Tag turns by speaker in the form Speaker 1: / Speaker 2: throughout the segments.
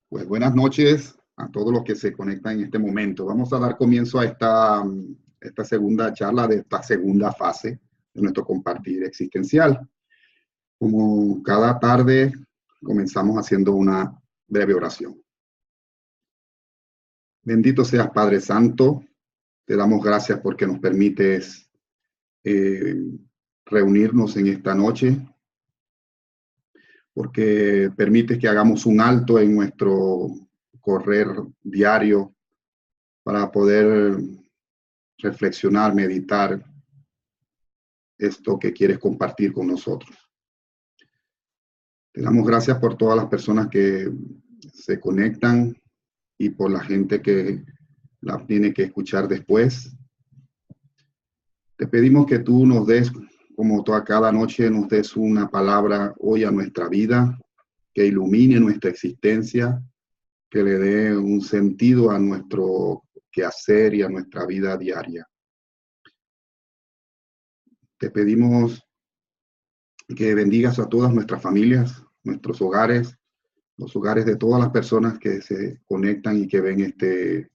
Speaker 1: Pues buenas noches a todos los que se conectan en este momento. Vamos a dar comienzo a esta segunda charla de esta segunda fase de nuestro compartir existencial. Como cada tarde, comenzamos haciendo una breve oración. Bendito seas, Padre Santo. Te damos gracias porque nos permites reunirnos en esta noche, porque permites que hagamos un alto en nuestro correr diario para poder reflexionar, meditar esto que quieres compartir con nosotros. Te damos gracias por todas las personas que se conectan y por la gente que la tiene que escuchar después. Te pedimos que tú nos des, como toda cada noche, nos des una palabra hoy a nuestra vida, que ilumine nuestra existencia, que le dé un sentido a nuestro quehacer y a nuestra vida diaria. Te pedimos que bendigas a todas nuestras familias, nuestros hogares, los hogares de todas las personas que se conectan y que ven este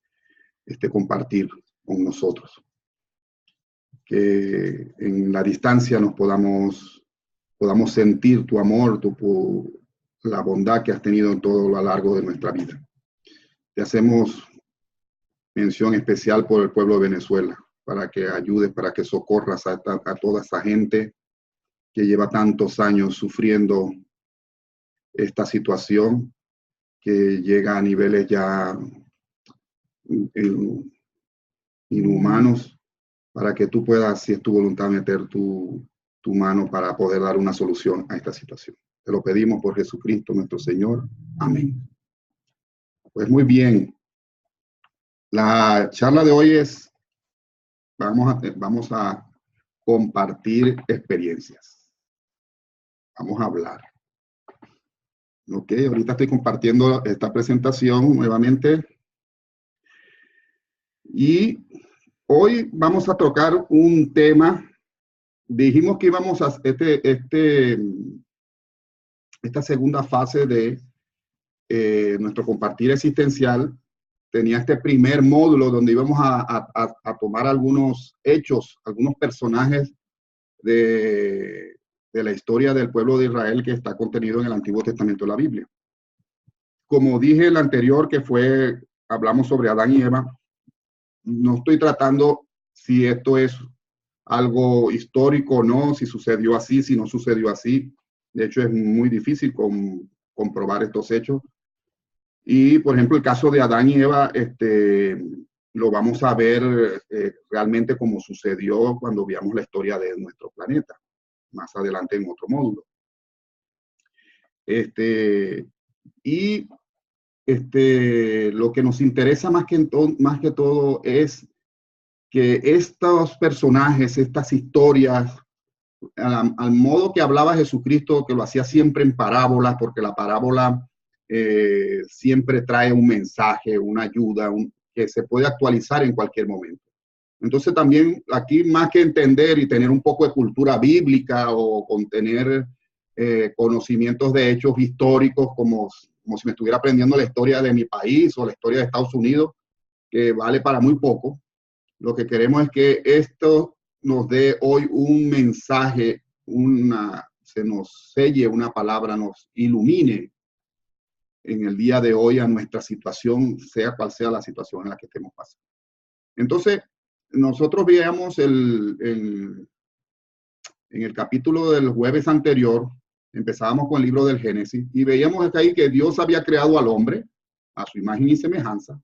Speaker 1: compartir con nosotros. Que en la distancia nos podamos sentir tu amor, la bondad que has tenido en todo lo largo de nuestra vida. Te hacemos mención especial por el pueblo de Venezuela, para que ayudes, para que socorras a toda esa gente que lleva tantos años sufriendo esta situación, que llega a niveles ya inhumanos, para que tú puedas, si es tu voluntad, meter tu mano para poder dar una solución a esta situación. Te lo pedimos por Jesucristo nuestro Señor. Amén. Pues muy bien. La charla de hoy es, vamos a compartir experiencias. Vamos a hablar. Ok, ahorita estoy compartiendo esta presentación nuevamente. Y hoy vamos a tocar un tema. Dijimos que íbamos a esta segunda fase de nuestro compartir existencial. Tenía este primer módulo donde íbamos a tomar algunos hechos, algunos personajes de la historia del pueblo de Israel que está contenido en el Antiguo Testamento de la Biblia. Como dije el anterior, hablamos sobre Adán y Eva, no estoy tratando si esto es algo histórico o no, si sucedió así, si no sucedió así. De hecho, es muy difícil comprobar estos hechos. Y, por ejemplo, el caso de Adán y Eva, lo vamos a ver realmente como sucedió cuando veamos la historia de nuestro planeta, más adelante en otro módulo. Lo que nos interesa más que todo es que estos personajes, estas historias, al modo que hablaba Jesucristo, que lo hacía siempre en parábolas, porque la parábola siempre trae un mensaje, una ayuda, que se puede actualizar en cualquier momento. Entonces también aquí, más que entender y tener un poco de cultura bíblica o tener conocimientos de hechos históricos, como si me estuviera aprendiendo la historia de mi país o la historia de Estados Unidos, que vale para muy poco. Lo que queremos es que esto nos dé hoy un mensaje, se nos selle una palabra, nos ilumine en el día de hoy a nuestra situación, sea cual sea la situación en la que estemos pasando. Entonces, nosotros veíamos en el capítulo del jueves anterior, empezábamos con el libro del Génesis y veíamos ahí que Dios había creado al hombre a su imagen y semejanza,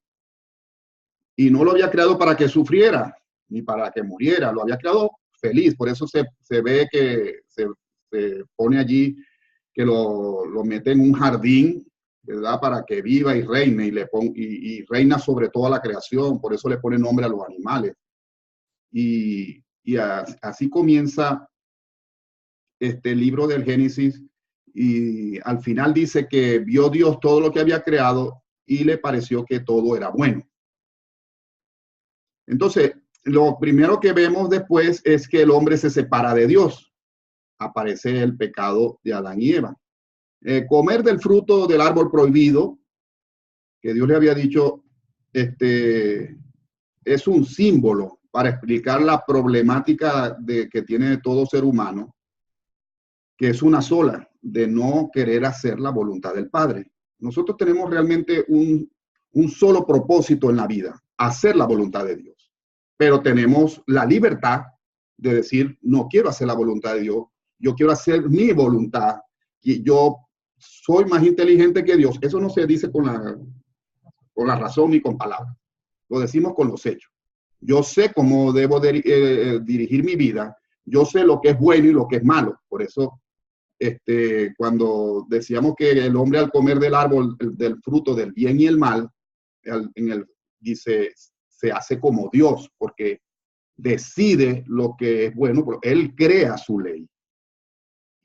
Speaker 1: y no lo había creado para que sufriera ni para que muriera, lo había creado feliz. Por eso se ve que se pone allí que lo mete en un jardín, ¿verdad? Para que viva y reine y reina sobre toda la creación. Por eso le pone nombre a los animales. Y así comienza este libro del Génesis, y al final dice que vio Dios todo lo que había creado y le pareció que todo era bueno. Entonces, lo primero que vemos después es que el hombre se separa de Dios. Aparece el pecado de Adán y Eva. Comer del fruto del árbol prohibido que Dios le había dicho, es un símbolo para explicar la problemática que tiene todo ser humano, que es una sola, de no querer hacer la voluntad del Padre. Nosotros tenemos realmente un solo propósito en la vida, hacer la voluntad de Dios. Pero tenemos la libertad de decir, no quiero hacer la voluntad de Dios, yo quiero hacer mi voluntad, y yo soy más inteligente que Dios. Eso no se dice con la razón ni con palabras, lo decimos con los hechos. Yo sé cómo debo dirigir mi vida, yo sé lo que es bueno y lo que es malo. Por eso, cuando decíamos que el hombre al comer del árbol, del fruto del bien y el mal, dice, se hace como Dios, porque decide lo que es bueno, pero él crea su ley.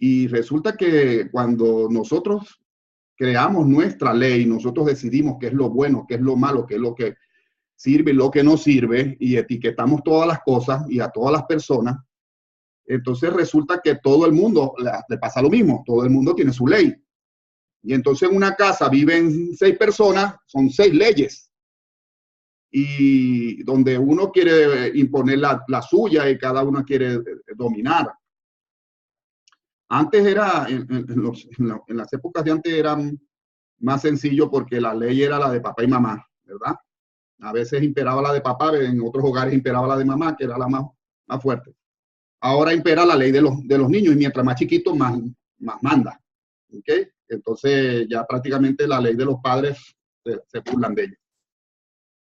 Speaker 1: Y resulta que cuando nosotros creamos nuestra ley, nosotros decidimos qué es lo bueno, qué es lo malo, qué es lo que sirve y lo que no sirve, y etiquetamos todas las cosas y a todas las personas, entonces resulta que todo el mundo le pasa lo mismo, todo el mundo tiene su ley. Y entonces en una casa viven 6 personas, son 6 leyes. Y donde uno quiere imponer la suya y cada uno quiere dominar. Antes era, en las épocas de antes era más sencillo porque la ley era la de papá y mamá, ¿verdad? A veces imperaba la de papá, en otros hogares imperaba la de mamá, que era la más fuerte. Ahora impera la ley de los niños y mientras más chiquito, más manda. ¿Okay? Entonces ya prácticamente la ley de los padres se burlan de ella.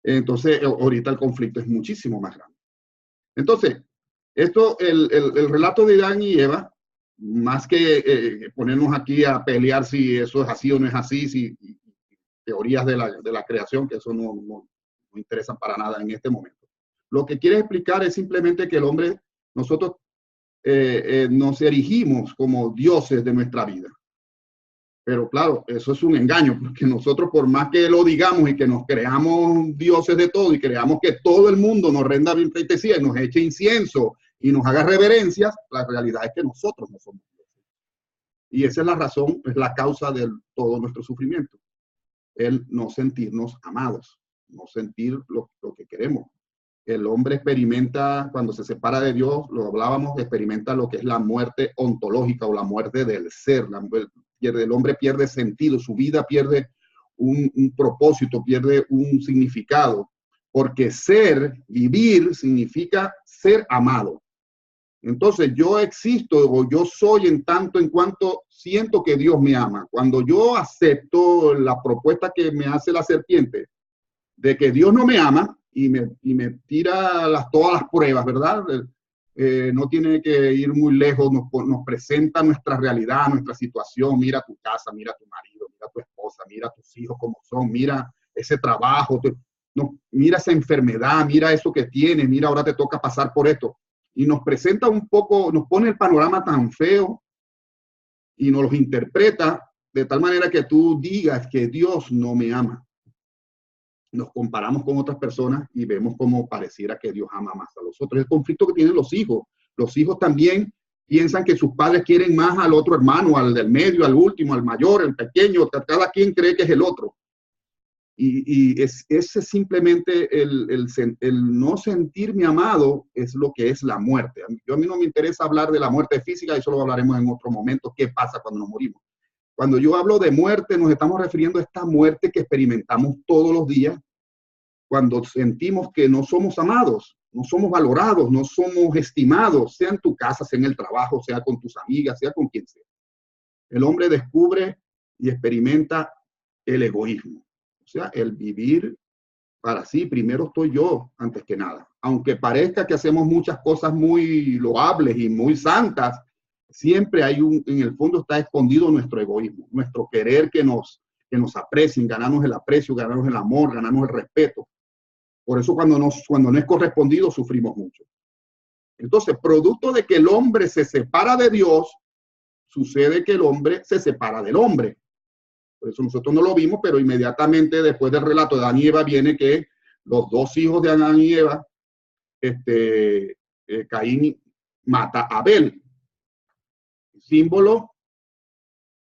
Speaker 1: Entonces ahorita el conflicto es muchísimo más grande. Entonces, el relato de Adán y Eva, más que ponernos aquí a pelear si eso es así o no es así, si teorías de la creación, que eso no interesan para nada en este momento. Lo que quiere explicar es simplemente que el hombre, nosotros nos erigimos como dioses de nuestra vida. Pero claro, eso es un engaño, porque nosotros por más que lo digamos y que nos creamos dioses de todo y creamos que todo el mundo nos renda bien pleitesía y nos eche incienso y nos haga reverencias, la realidad es que nosotros no somos dioses. Y esa es la razón, es la causa de todo nuestro sufrimiento. El no sentirnos amados, no sentir lo que queremos. El hombre experimenta, cuando se separa de Dios, lo hablábamos, experimenta lo que es la muerte ontológica o la muerte del ser. El hombre pierde sentido, su vida pierde un propósito, pierde un significado, porque vivir, significa ser amado. Entonces yo existo o yo soy en tanto en cuanto siento que Dios me ama. Cuando yo acepto la propuesta que me hace la serpiente de que Dios no me ama y me tira todas las pruebas, ¿verdad? No tiene que ir muy lejos, nos presenta nuestra realidad, nuestra situación. Mira tu casa, mira tu marido, mira tu esposa, mira tus hijos como son, mira ese trabajo, mira esa enfermedad, mira eso que tienes, mira ahora te toca pasar por esto. Y nos presenta un poco, nos pone el panorama tan feo y nos los interpreta de tal manera que tú digas que Dios no me ama. Nos comparamos con otras personas y vemos cómo pareciera que Dios ama más a los otros. El conflicto que tienen los hijos también piensan que sus padres quieren más al otro hermano, al del medio, al último, al mayor, el pequeño, cada quien cree que es el otro. Y ese simplemente el no sentirme amado es lo que es la muerte. A mí no me interesa hablar de la muerte física, eso lo hablaremos en otro momento, qué pasa cuando nos morimos. Cuando yo hablo de muerte, nos estamos refiriendo a esta muerte que experimentamos todos los días cuando sentimos que no somos amados, no somos valorados, no somos estimados, sea en tu casa, sea en el trabajo, sea con tus amigas, sea con quien sea. El hombre descubre y experimenta el egoísmo, o sea, el vivir para sí, primero estoy yo antes que nada. Aunque parezca que hacemos muchas cosas muy loables y muy santas, siempre hay en el fondo está escondido nuestro egoísmo, nuestro querer que nos aprecien, ganarnos el aprecio, ganarnos el amor, ganarnos el respeto. Por eso cuando no es correspondido sufrimos mucho. Entonces, producto de que el hombre se separa de Dios, sucede que el hombre se separa del hombre. Por eso nosotros no lo vimos, pero inmediatamente después del relato de Adán y Eva viene que los 2 hijos de Adán y Eva, Caín mata a Abel, símbolo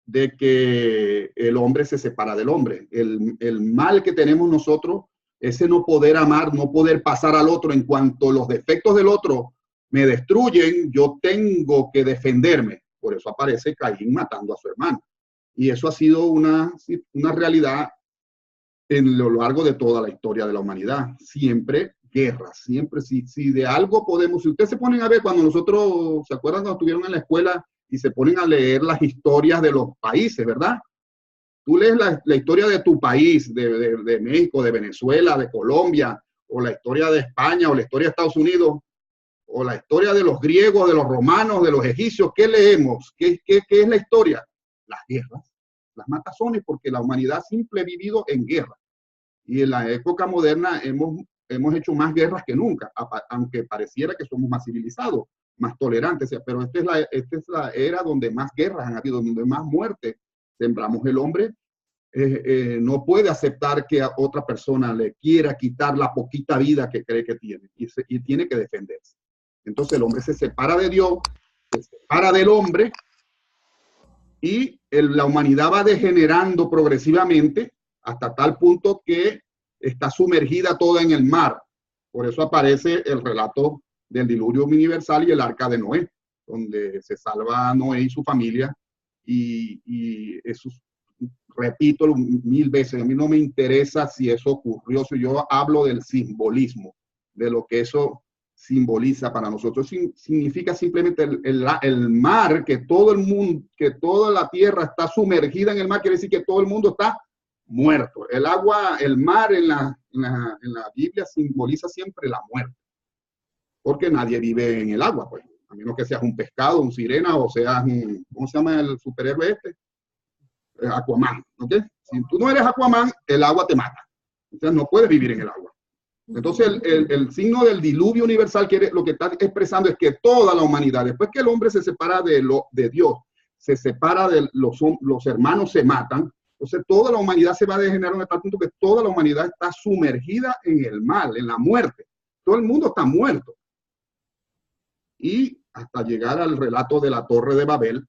Speaker 1: de que el hombre se separa del hombre. El mal que tenemos nosotros, ese no poder amar, no poder pasar al otro en cuanto los defectos del otro me destruyen, yo tengo que defenderme. Por eso aparece Caín matando a su hermano. Y eso ha sido una realidad en lo largo de toda la historia de la humanidad. Siempre guerras, siempre, si de algo podemos, si ustedes se ponen a ver cuando nosotros, ¿se acuerdan cuando estuvieron en la escuela y se ponen a leer las historias de los países, verdad? Tú lees la historia de tu país, de México, de Venezuela, de Colombia, o la historia de España, o la historia de Estados Unidos, o la historia de los griegos, de los romanos, de los egipcios. ¿Qué leemos? ¿Qué es la historia? Las guerras, las matazones, porque la humanidad siempre ha vivido en guerra. Y en la época moderna hemos hecho más guerras que nunca, aunque pareciera que somos más civilizados, más tolerantes, pero esta es la era donde más guerras han habido, donde más muertes sembramos. El hombre no puede aceptar que a otra persona le quiera quitar la poquita vida que cree que tiene, y tiene que defenderse. Entonces el hombre se separa de Dios, se separa del hombre, y la humanidad va degenerando progresivamente hasta tal punto que está sumergida toda en el mar. Por eso aparece el relato del diluvio universal y el arca de Noé, donde se salva a Noé y su familia. Y eso, repito 1000 veces, a mí no me interesa si eso ocurrió, si yo hablo del simbolismo, de lo que eso simboliza para nosotros. Significa simplemente el mar, que todo el mundo, que toda la tierra está sumergida en el mar, quiere decir que todo el mundo está muerto. El agua, el mar en la Biblia simboliza siempre la muerte, porque nadie vive en el agua, pues, a menos que seas un pescado, un sirena, o seas ¿cómo se llama el superhéroe este? Aquaman, ¿ok? Si tú no eres Aquaman, el agua te mata. O sea, no puedes vivir en el agua. Entonces, el signo del diluvio universal lo que está expresando es que toda la humanidad, después que el hombre se separa de Dios, se separa de los hermanos, se matan. Entonces, toda la humanidad se va a degenerar hasta el punto que toda la humanidad está sumergida en el mal, en la muerte. Todo el mundo está muerto. Y hasta llegar al relato de la Torre de Babel,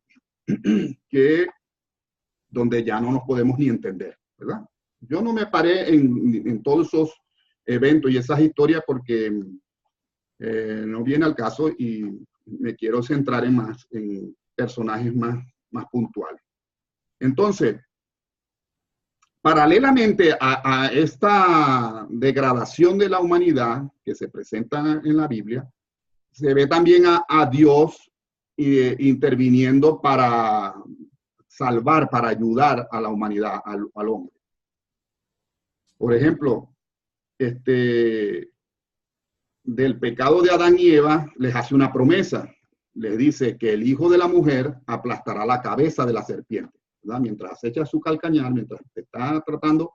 Speaker 1: donde ya no nos podemos ni entender, ¿verdad? Yo no me paré en todos esos eventos y esas historias porque no viene al caso, y me quiero centrar en personajes más puntuales. Entonces, paralelamente a esta degradación de la humanidad que se presenta en la Biblia, se ve también a Dios interviniendo para salvar, para ayudar a la humanidad, al hombre. Por ejemplo, del pecado de Adán y Eva, les hace una promesa. Les dice que el hijo de la mujer aplastará la cabeza de la serpiente, ¿verdad? Mientras echa su calcañar, mientras está tratando,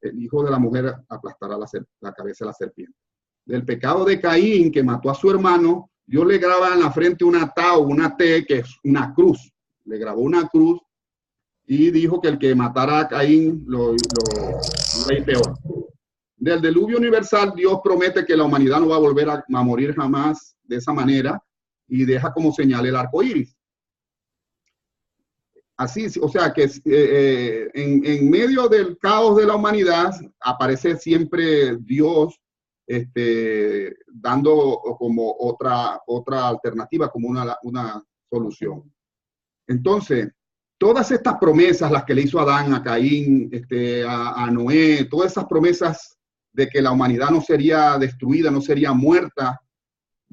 Speaker 1: el hijo de la mujer aplastará la cabeza de la serpiente. Del pecado de Caín, que mató a su hermano, Dios le graba en la frente una T, una T, que es una cruz. Le grabó una cruz y dijo que el que matara a Caín lo iba a ir peor. Del diluvio universal, Dios promete que la humanidad no va a volver a morir jamás de esa manera, y deja como señal el arco iris. Así, o sea que en medio del caos de la humanidad aparece siempre Dios dando como otra alternativa, como una solución. Entonces, todas estas promesas, las que le hizo Adán, a Caín, a Noé, todas esas promesas de que la humanidad no sería destruida, no sería muerta,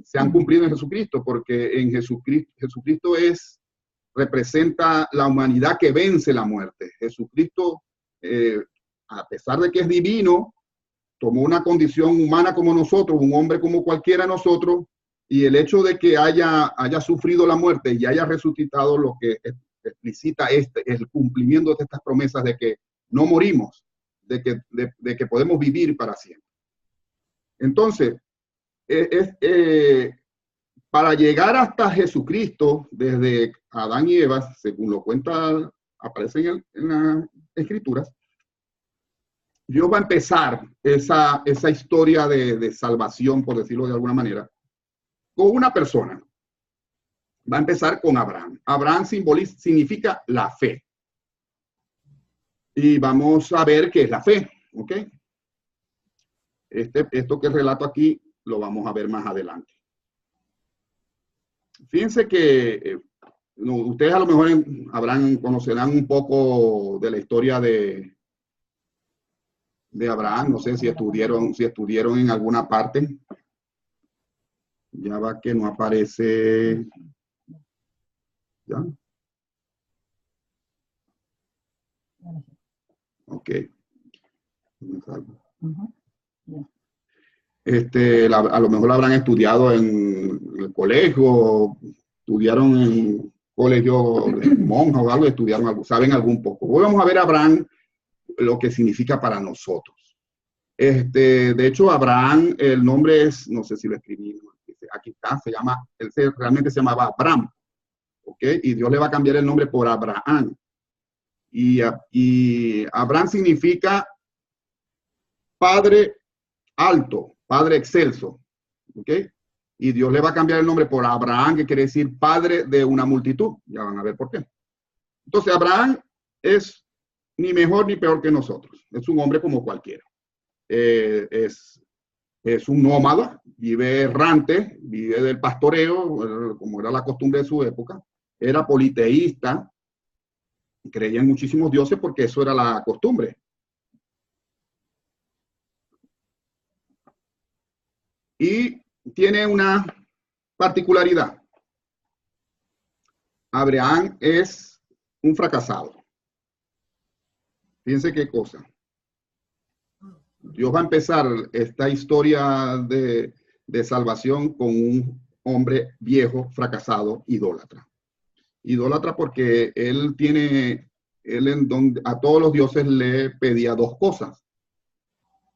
Speaker 1: se han cumplido en Jesucristo, porque en Jesucristo representa la humanidad que vence la muerte. Jesucristo, a pesar de que es divino, tomó una condición humana como nosotros, un hombre como cualquiera de nosotros, y el hecho de que haya sufrido la muerte y haya resucitado, lo que explicita el cumplimiento de estas promesas de que no morimos, de que podemos vivir para siempre. Entonces, para llegar hasta Jesucristo, desde Adán y Eva, según lo cuenta, aparece en las Escrituras, Dios va a empezar esa historia de salvación, por decirlo de alguna manera, con una persona. Va a empezar con Abraham. Abraham significa la fe. Y vamos a ver qué es la fe, ¿ok? Esto que relato aquí lo vamos a ver más adelante. Fíjense que ustedes a lo mejor conocerán un poco de la historia de Abraham. No sé si estudiaron en alguna parte. Ya va que no aparece. ¿Ya? Ok. A lo mejor lo habrán estudiado en el colegio, estudiaron en colegio de monjas o algo, estudiaron algo, saben algún poco. Hoy vamos a ver a Abraham, lo que significa para nosotros. De hecho, Abraham, el nombre es, no sé si lo escribí, aquí está, realmente se llamaba Abraham, ¿ok? Y Dios le va a cambiar el nombre por Abraham. Y Abraham significa padre alto, padre excelso, ¿ok? Y Dios le va a cambiar el nombre por Abraham, que quiere decir padre de una multitud. Ya van a ver por qué. Entonces, Abraham es ni mejor ni peor que nosotros. Es un hombre como cualquiera. Es un nómada, vive errante, vive del pastoreo, como era la costumbre de su época. Era politeísta, creía en muchísimos dioses porque eso era la costumbre. Y tiene una particularidad. Abraham es un fracasado. Fíjense qué cosa. Dios va a empezar esta historia de salvación con un hombre viejo, fracasado, idólatra. Idólatra porque él a todos los dioses le pedía dos cosas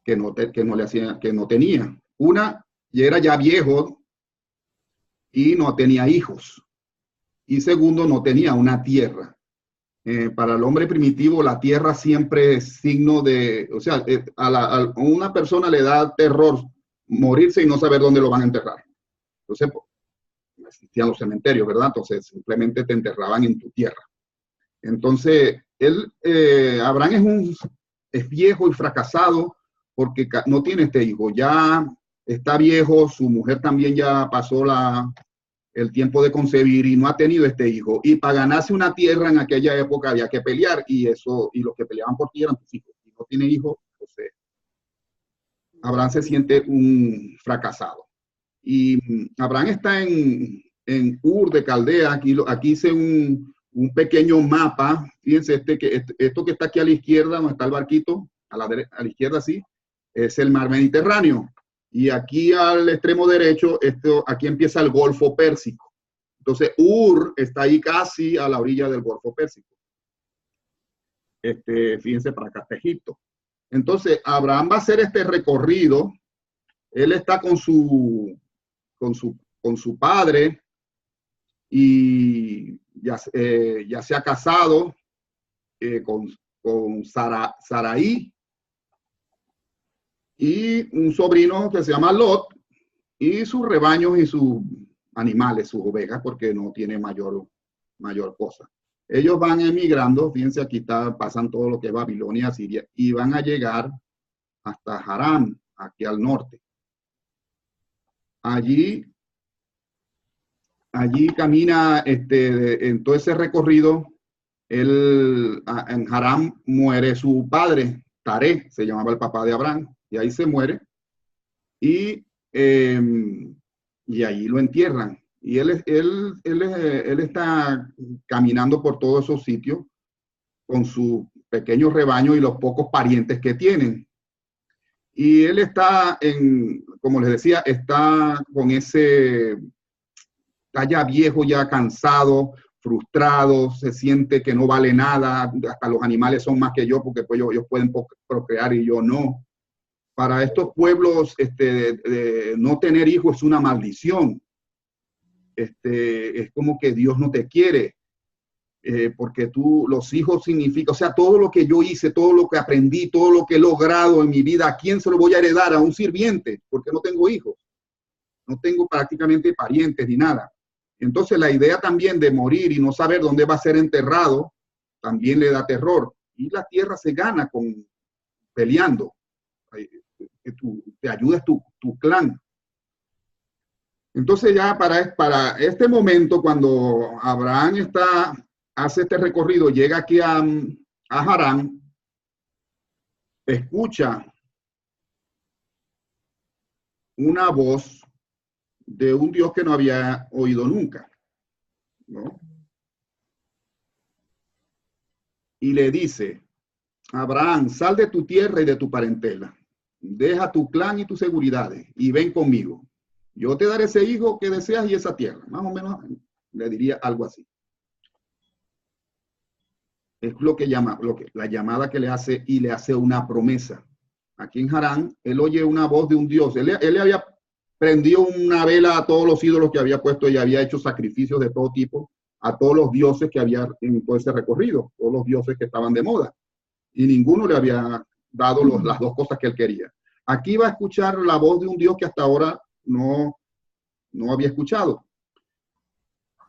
Speaker 1: que no tenía. Una, y era ya viejo y no tenía hijos. Y segundo, no tenía una tierra. Para el hombre primitivo, la tierra siempre es signo de, o sea, a una persona le da terror morirse y no saber dónde lo van a enterrar. Entonces, pues, no existían los cementerios, ¿verdad? Entonces, simplemente te enterraban en tu tierra. Entonces, Abraham es viejo y fracasado porque no tiene este hijo. Ya está viejo, su mujer también ya pasó el tiempo de concebir y no ha tenido este hijo. Y para ganarse una tierra en aquella época había que pelear y los que peleaban por ti eran tus hijos. Si no tiene hijos, entonces Abraham se siente un fracasado. Y Abraham está en Ur de Caldea. Aquí hice un pequeño mapa. Fíjense, esto que está aquí a la izquierda, donde está el barquito, a la izquierda, sí, es el mar Mediterráneo. Y aquí al extremo derecho, aquí empieza el Golfo Pérsico. Entonces, Ur está ahí casi a la orilla del Golfo Pérsico. Fíjense, para acá está Egipto. Entonces, Abraham va a hacer este recorrido. Él está con su padre y ya se ha casado con Sarai y un sobrino que se llama Lot y sus rebaños y sus animales, sus ovejas, porque no tiene mayor cosa. Ellos van emigrando, fíjense, aquí pasan todo lo que es Babilonia, Siria, y van a llegar hasta Harán, aquí al norte. Allí camina, en todo ese recorrido, en Harán muere su padre, Taré, se llamaba el papá de Abraham, y ahí se muere, y allí lo entierran. Y él está caminando por todos esos sitios con su pequeño rebaño y los pocos parientes que tienen. Y él está, como les decía, está ya viejo, ya cansado, frustrado, se siente que no vale nada, hasta los animales son más que yo porque pues ellos pueden procrear y yo no. Para estos pueblos, no tener hijos es una maldición. Es como que Dios no te quiere, porque los hijos significan, o sea, todo lo que yo hice, todo lo que aprendí, todo lo que he logrado en mi vida, ¿a quién se lo voy a heredar? A un sirviente, porque no tengo hijos, no tengo prácticamente parientes ni nada. Entonces la idea también de morir y no saber dónde va a ser enterrado, también le da terror. y la tierra se gana peleando. Que te ayudes tu clan. Entonces ya para este momento, cuando Abraham hace este recorrido, llega aquí a Harán, escucha una voz de un Dios que no había oído nunca, ¿no? Y le dice: Abraham, sal de tu tierra y de tu parentela, deja tu clan y tus seguridades y ven conmigo. Yo te daré ese hijo que deseas y esa tierra. Más o menos le diría algo así. Es la llamada que le hace, y le hace una promesa. Aquí en Harán, él oye una voz de un Dios. Él le había prendido una vela a todos los ídolos que había puesto y había hecho sacrificios de todo tipo a todos los dioses que había en todo ese recorrido, todos los dioses que estaban de moda. Y ninguno le había dado las dos cosas que él quería. Aquí va a escuchar la voz de un Dios que hasta ahora no había escuchado.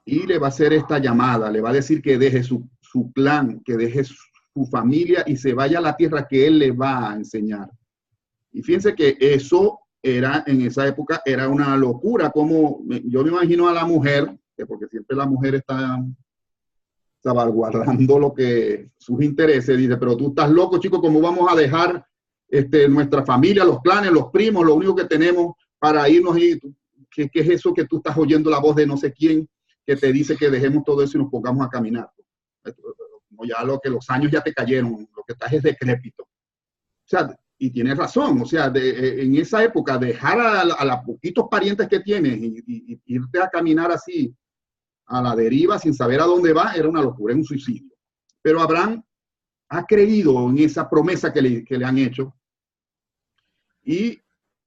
Speaker 1: Y le va a hacer esta llamada, le va a decir que deje su clan, que deje su familia y se vaya a la tierra que él le va a enseñar. Y fíjense que eso era, en esa época, era una locura. Como yo me imagino a la mujer, porque siempre la mujer está salvaguardando sus intereses, dice: pero tú estás loco, chico, ¿cómo vamos a dejar nuestra familia, los clanes, los primos, lo único que tenemos para irnos? Y ¿qué es eso que tú estás oyendo la voz de no sé quién que te dice que dejemos todo eso y nos pongamos a caminar? Ya los años ya te cayeron, lo que estás es decrépito. O sea, y tienes razón, o sea, en esa época dejar a los poquitos parientes que tienes y irte a caminar así a la deriva sin saber a dónde va, era una locura, era un suicidio. Pero Abraham ha creído en esa promesa que le han hecho y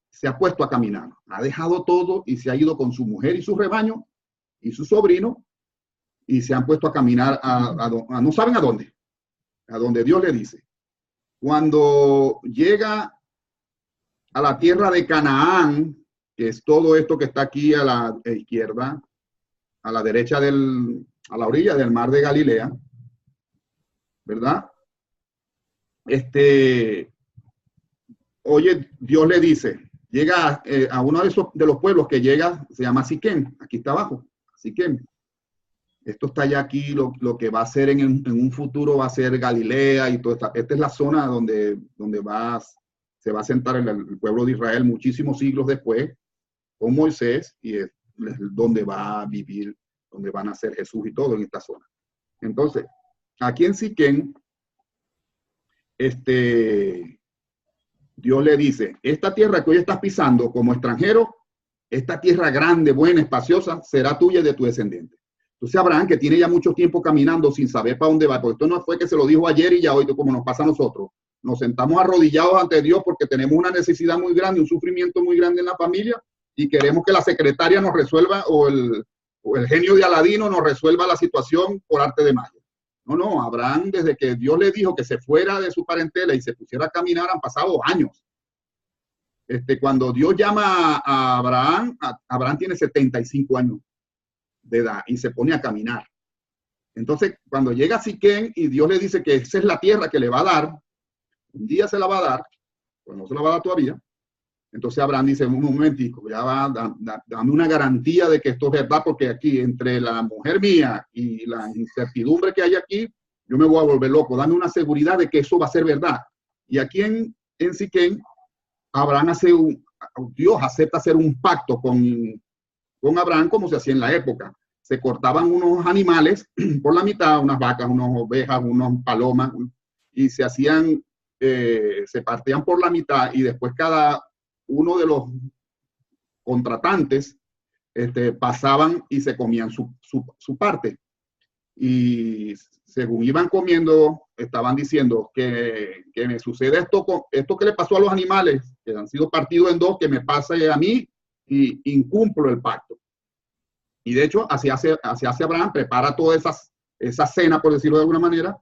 Speaker 1: se ha puesto a caminar. Ha dejado todo y se ha ido con su mujer y su rebaño y su sobrino, y se han puesto a caminar no saben a donde Dios le dice. Cuando llega a la tierra de Canaán, que es todo esto que está aquí a la izquierda, a la derecha a la orilla del mar de Galilea, ¿verdad? Oye, Dios le dice, llega a uno de los pueblos que llega, se llama Siquem, aquí está abajo, Siquem. Esto está ya aquí, lo que va a ser en un futuro va a ser Galilea y toda esta es la zona donde se va a sentar el pueblo de Israel muchísimos siglos después con Moisés, y es donde va a vivir, donde van a nacer Jesús y todo en esta zona. Entonces, aquí en Siquem, Dios le dice: esta tierra que hoy estás pisando como extranjero, esta tierra grande, buena, espaciosa, será tuya y de tu descendiente. Entonces Abraham, que tiene ya mucho tiempo caminando sin saber para dónde va, porque esto no fue que se lo dijo ayer y ya hoy, como nos pasa a nosotros, nos sentamos arrodillados ante Dios porque tenemos una necesidad muy grande, un sufrimiento muy grande en la familia, y queremos que la secretaria nos resuelva o el genio de Aladino nos resuelva la situación por arte de magia. No, Abraham, desde que Dios le dijo que se fuera de su parentela y se pusiera a caminar, han pasado años. Cuando Dios llama a Abraham, Abraham tiene 75 años de edad y se pone a caminar. Entonces, cuando llega a Siquem y Dios le dice que esa es la tierra que le va a dar, un día se la va a dar, pues no se la va a dar todavía. Entonces Abraham dice: un momentico, ya va, dame una garantía de que esto es verdad, porque aquí entre la mujer mía y la incertidumbre que hay aquí, yo me voy a volver loco. Dame una seguridad de que eso va a ser verdad. Y aquí en Siquem, Abraham Dios acepta hacer un pacto con Abraham, como se hacía en la época. Se cortaban unos animales por la mitad, unas vacas, unas ovejas, unas palomas, y se partían por la mitad, y después cada uno de los contratantes pasaban y se comían su parte. Y según iban comiendo, estaban diciendo que me sucede esto que le pasó a los animales, que han sido partidos en dos, que me pase a mí y incumplo el pacto. Y de hecho, así hace Abraham, prepara toda esa cena, por decirlo de alguna manera,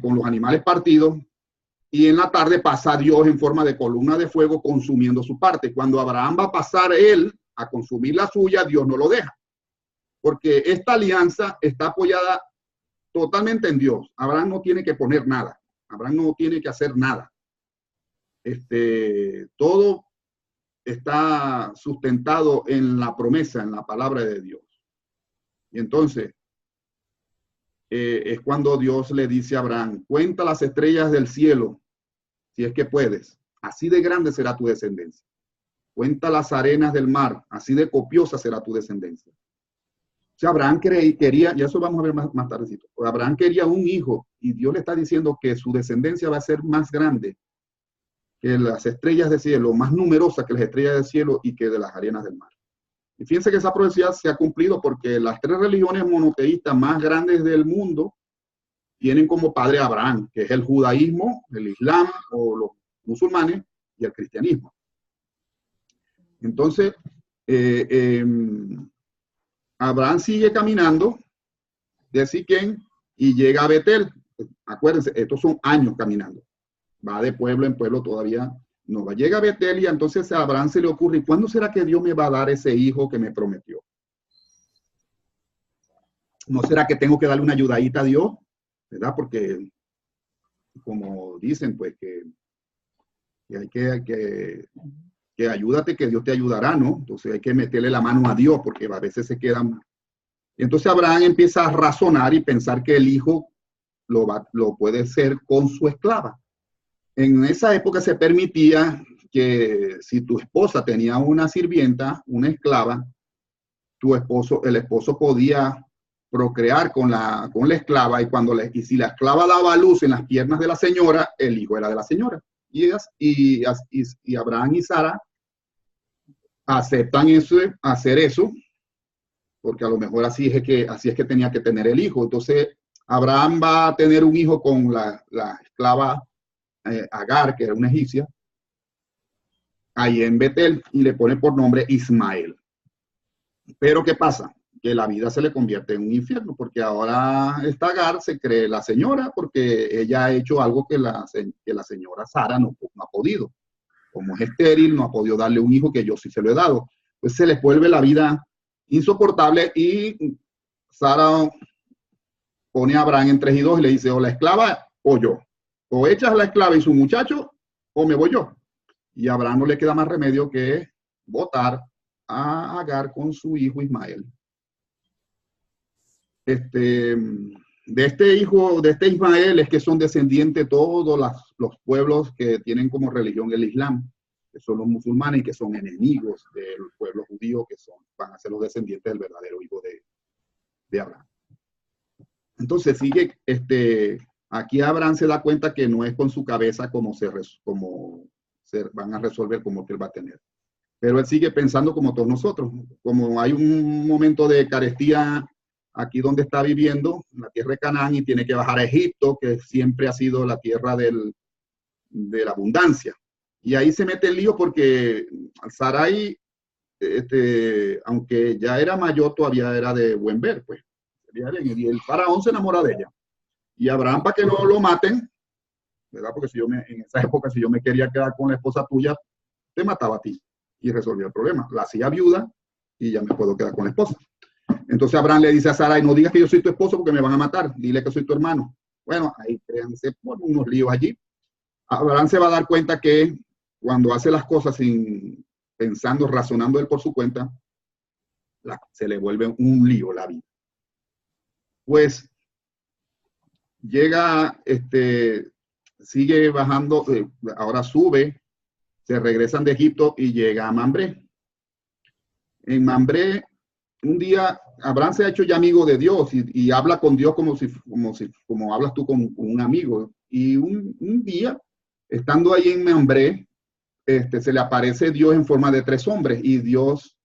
Speaker 1: con los animales partidos, y en la tarde pasa Dios en forma de columna de fuego consumiendo su parte. Cuando Abraham va a pasar él a consumir la suya, Dios no lo deja, porque esta alianza está apoyada totalmente en Dios. Abraham no tiene que poner nada. Abraham no tiene que hacer nada. Todo está sustentado en la promesa, en la palabra de Dios. Y entonces, es cuando Dios le dice a Abraham, cuenta las estrellas del cielo, si es que puedes. Así de grande será tu descendencia. Cuenta las arenas del mar, así de copiosa será tu descendencia. O sea, Abraham quería, y eso vamos a ver más tardecito, Abraham quería un hijo, y Dios le está diciendo que su descendencia va a ser más grande que las estrellas del cielo, más numerosa que las estrellas del cielo y que de las arenas del mar. Y fíjense que esa profecía se ha cumplido porque las tres religiones monoteístas más grandes del mundo tienen como padre a Abraham, que es el judaísmo, el islam o los musulmanes y el cristianismo. Entonces, Abraham sigue caminando de Siquén y llega a Betel. Acuérdense, estos son años caminando. Va de pueblo en pueblo todavía. No va. Llega a Betel y entonces a Abraham se le ocurre, ¿y cuándo será que Dios me va a dar ese hijo que me prometió? ¿No será que tengo que darle una ayudadita a Dios? ¿Verdad? Porque, como dicen, pues que hay que ayúdate, que Dios te ayudará, ¿no? Entonces hay que meterle la mano a Dios, porque a veces se quedan. Y entonces Abraham empieza a razonar y pensar que el hijo lo puede ser con su esclava. En esa época se permitía que si tu esposa tenía una sirvienta, una esclava, el esposo podía procrear con la esclava y si la esclava daba luz en las piernas de la señora, el hijo era de la señora. Y Abraham y Sara aceptan hacer eso, porque a lo mejor así es que tenía que tener el hijo. Entonces, Abraham va a tener un hijo con la esclava Agar, que era una egipcia, ahí en Betel, y le pone por nombre Ismael. Pero ¿qué pasa? Que la vida se le convierte en un infierno, porque ahora esta Agar se cree la señora, porque ella ha hecho algo que la señora Sara no ha podido. Como es estéril, no ha podido darle un hijo que yo sí se lo he dado. Pues se les vuelve la vida insoportable y Sara pone a Abraham en 3 y 2 y le dice, o la esclava o yo. O echas a la esclava y su muchacho, o me voy yo. Y a Abraham no le queda más remedio que votar a Agar con su hijo Ismael. De este Ismael es que son descendientes todos los pueblos que tienen como religión el Islam, que son los musulmanes y que son enemigos del pueblo judío, que van a ser los descendientes del verdadero hijo de Abraham. Entonces sigue, aquí Abraham se da cuenta que no es con su cabeza como se van a resolver, como que él va a tener. Pero él sigue pensando como todos nosotros. Como hay un momento de carestía aquí donde está viviendo, en la tierra de Canaán, y tiene que bajar a Egipto, que siempre ha sido la tierra de la abundancia. Y ahí se mete el lío porque Sarai, aunque ya era mayor, todavía era de buen ver, pues. Y el faraón se enamora de ella. Y Abraham, para que no lo maten, ¿verdad? Porque en esa época, si yo me quería quedar con la esposa tuya, te mataba a ti y resolvió el problema. La hacía viuda y ya me puedo quedar con la esposa. Entonces Abraham le dice a Sara, no digas que yo soy tu esposo porque me van a matar, dile que soy tu hermano. Bueno, ahí créanse por unos líos allí. Abraham se va a dar cuenta que cuando hace las cosas pensando, razonando él por su cuenta, se le vuelve un lío la vida. Pues llega, sigue bajando, ahora sube, se regresan de Egipto y llega a Mambré. En Mambré, un día, Abraham se ha hecho ya amigo de Dios y habla con Dios como hablas tú con un amigo. Y un día, estando ahí en Mambré, se le aparece Dios en forma de 3 hombres y Dios,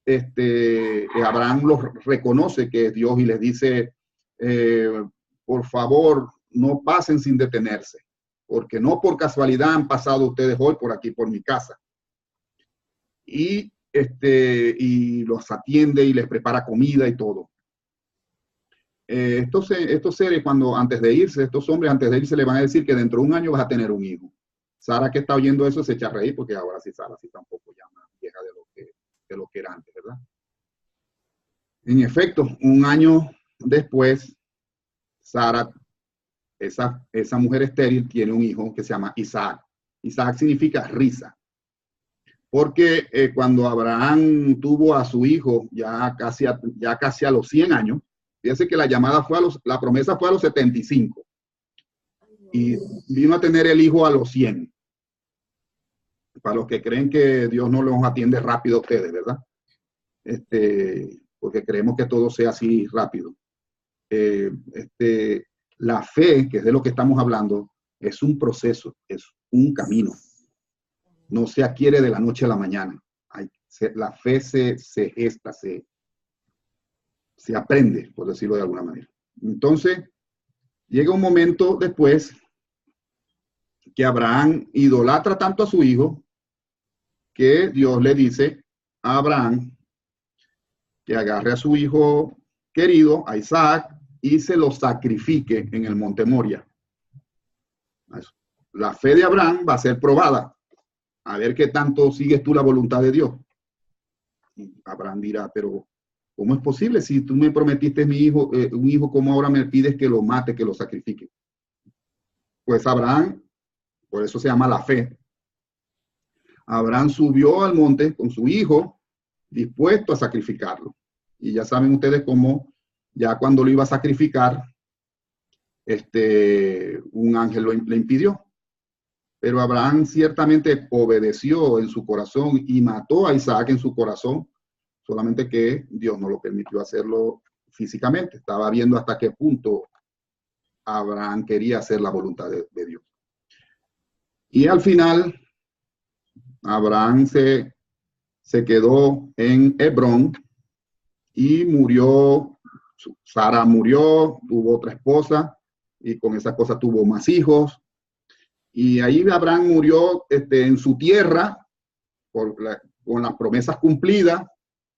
Speaker 1: Abraham los reconoce que es Dios y les dice, por favor, no pasen sin detenerse, porque no por casualidad han pasado ustedes hoy por aquí, por mi casa. Y los atiende y les prepara comida y todo. Estos seres, antes de irse, estos hombres antes de irse le van a decir que dentro de un año vas a tener un hijo. Sara, que está oyendo eso, se echa a reír porque ahora sí Sara sí tampoco ya más vieja de lo que era antes, ¿verdad? En efecto, un año después, Sara, esa mujer estéril, tiene un hijo que se llama Isaac. Isaac significa risa. Porque cuando Abraham tuvo a su hijo ya casi a los 100 años, fíjense que la promesa fue a los 75 y vino a tener el hijo a los 100. Para los que creen que Dios no los atiende rápido a ustedes, ¿verdad? Porque creemos que todo sea así rápido. La fe, que es de lo que estamos hablando, es un proceso, es un camino. No se adquiere de la noche a la mañana. La fe se gesta, se aprende, por decirlo de alguna manera. Entonces, llega un momento después que Abraham idolatra tanto a su hijo que Dios le dice a Abraham que agarre a su hijo querido, a Isaac, y se lo sacrifique en el monte Moria. La fe de Abraham va a ser probada. A ver qué tanto sigues tú la voluntad de Dios. Y Abraham dirá, pero ¿cómo es posible? Si tú me prometiste mi hijo, un hijo, ¿cómo ahora me pides que lo mate, que lo sacrifique? Pues Abraham, por eso se llama la fe. Abraham subió al monte con su hijo, dispuesto a sacrificarlo. Y ya saben ustedes cómo, ya cuando lo iba a sacrificar, un ángel le impidió. Pero Abraham ciertamente obedeció en su corazón y mató a Isaac en su corazón, solamente que Dios no lo permitió hacerlo físicamente. Estaba viendo hasta qué punto Abraham quería hacer la voluntad de Dios. Y al final, Abraham se quedó en Hebrón y murió. Sara murió, tuvo otra esposa y con esa esposa tuvo más hijos. Y ahí Abraham murió en su tierra con las promesas cumplidas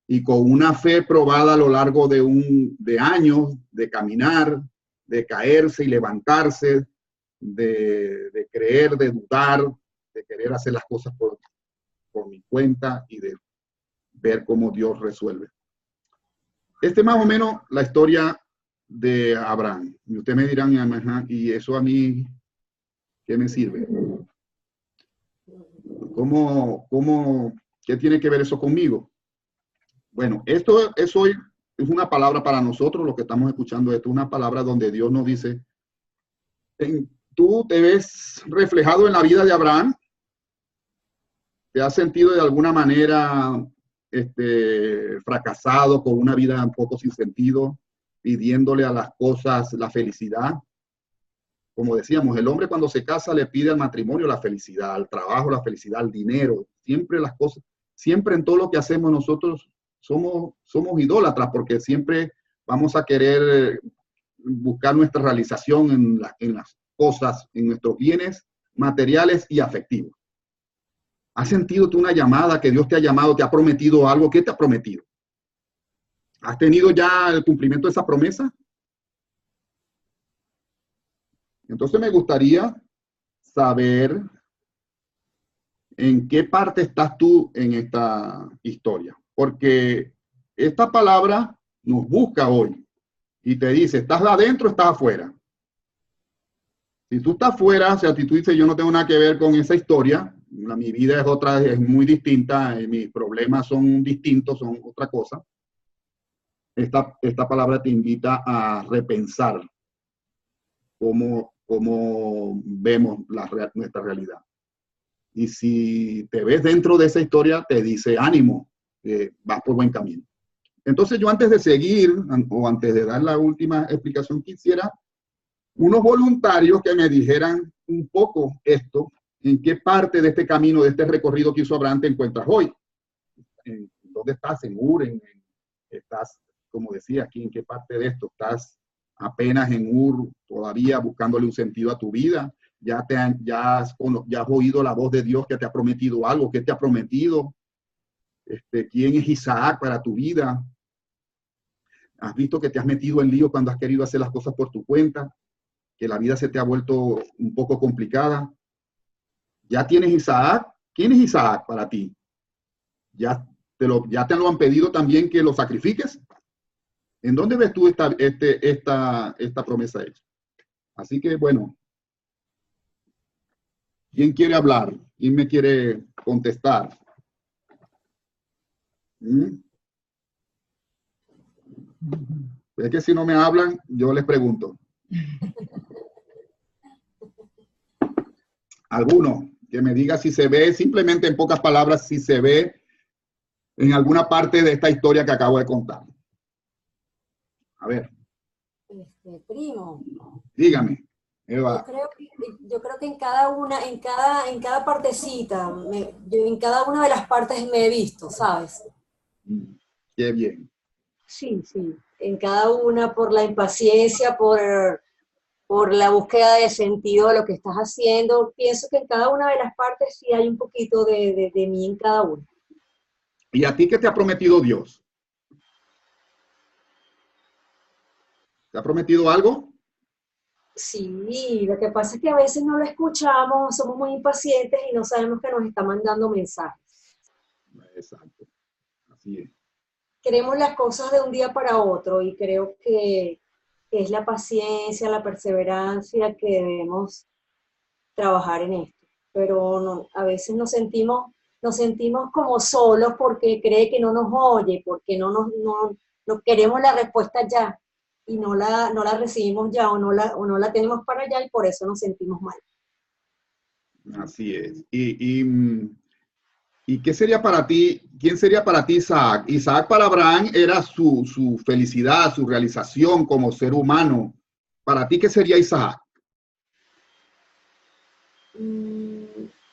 Speaker 1: y con una fe probada a lo largo de años, de caminar, de caerse y levantarse, de creer, de dudar, de querer hacer las cosas por mi cuenta y de ver cómo Dios resuelve. Más o menos la historia de Abraham. Y ustedes me dirán, ¿y eso a mí qué me sirve? ¿Qué tiene que ver eso conmigo? Bueno, esto es hoy, es una palabra para nosotros, lo que estamos escuchando, esto es una palabra donde Dios nos dice, tú te ves reflejado en la vida de Abraham, te has sentido de alguna manera fracasado, con una vida un poco sin sentido, pidiéndole a las cosas la felicidad. Como decíamos, el hombre cuando se casa le pide al matrimonio la felicidad, al trabajo la felicidad, al dinero, siempre las cosas, siempre en todo lo que hacemos nosotros somos idólatras, porque siempre vamos a querer buscar nuestra realización en las cosas, en nuestros bienes materiales y afectivos. ¿Has sentido tú una llamada que Dios te ha llamado, te ha prometido algo? ¿Qué te ha prometido? ¿Has tenido ya el cumplimiento de esa promesa? Entonces me gustaría saber en qué parte estás tú en esta historia, porque esta palabra nos busca hoy y te dice, ¿estás adentro o estás afuera? Si tú estás afuera, o sea, si tú dices, yo no tengo nada que ver con esa historia, mi vida es otra, es muy distinta, mis problemas son distintos, son otra cosa. Esta palabra te invita a repensar cómo vemos nuestra realidad. Y si te ves dentro de esa historia, te dice, ánimo, vas por buen camino. Entonces yo antes de seguir, o antes de dar la última explicación, quisiera unos voluntarios que me dijeran un poco esto, en qué parte de este camino, de este recorrido que hizo Abraham te encuentras hoy. ¿Dónde estás? ¿En Ur? ¿Estás, como decía aquí, en qué parte de esto? ¿Estás apenas en Ur todavía buscándole un sentido a tu vida? ¿Ya has oído la voz de Dios que te ha prometido algo? ¿Qué te ha prometido? ¿Quién es Isaac para tu vida? ¿Has visto que te has metido en lío cuando has querido hacer las cosas por tu cuenta? ¿Que la vida se te ha vuelto un poco complicada? ¿Ya tienes Isaac? ¿Quién es Isaac para ti? ¿Ya te lo han pedido también que lo sacrifiques? ¿En dónde ves tú esta promesa hecha? Así que, bueno, ¿quién quiere hablar? ¿Quién me quiere contestar? ¿Mm? Es que si no me hablan, yo les pregunto. ¿Alguno que me diga si se ve, simplemente en pocas palabras, si se ve en alguna parte de esta historia que acabo de contar? A ver,
Speaker 2: Primo,
Speaker 1: dígame, Eva.
Speaker 2: yo creo que en cada partecita, yo en cada una de las partes me he visto, ¿sabes?
Speaker 1: Qué bien.
Speaker 2: Sí, sí, en cada una por la impaciencia, por la búsqueda de sentido de lo que estás haciendo. Pienso que en cada una de las partes sí hay un poquito de mí en cada una.
Speaker 1: ¿Y a ti qué te ha prometido Dios? ¿Te ha prometido algo?
Speaker 2: Sí, lo que pasa es que a veces no lo escuchamos, somos muy impacientes y no sabemos que nos está mandando mensajes.
Speaker 1: Exacto, así es.
Speaker 2: Queremos las cosas de un día para otro y creo que es la paciencia, la perseverancia que debemos trabajar en esto. Pero no, a veces nos sentimos como solos porque cree que no nos oye, porque no queremos la respuesta ya y no la recibimos ya o no la tenemos para allá y por eso nos sentimos mal.
Speaker 1: Así es. ¿Y qué sería para ti? ¿Quién sería para ti Isaac? Isaac para Abraham era su felicidad, su realización como ser humano. ¿Para ti qué sería Isaac?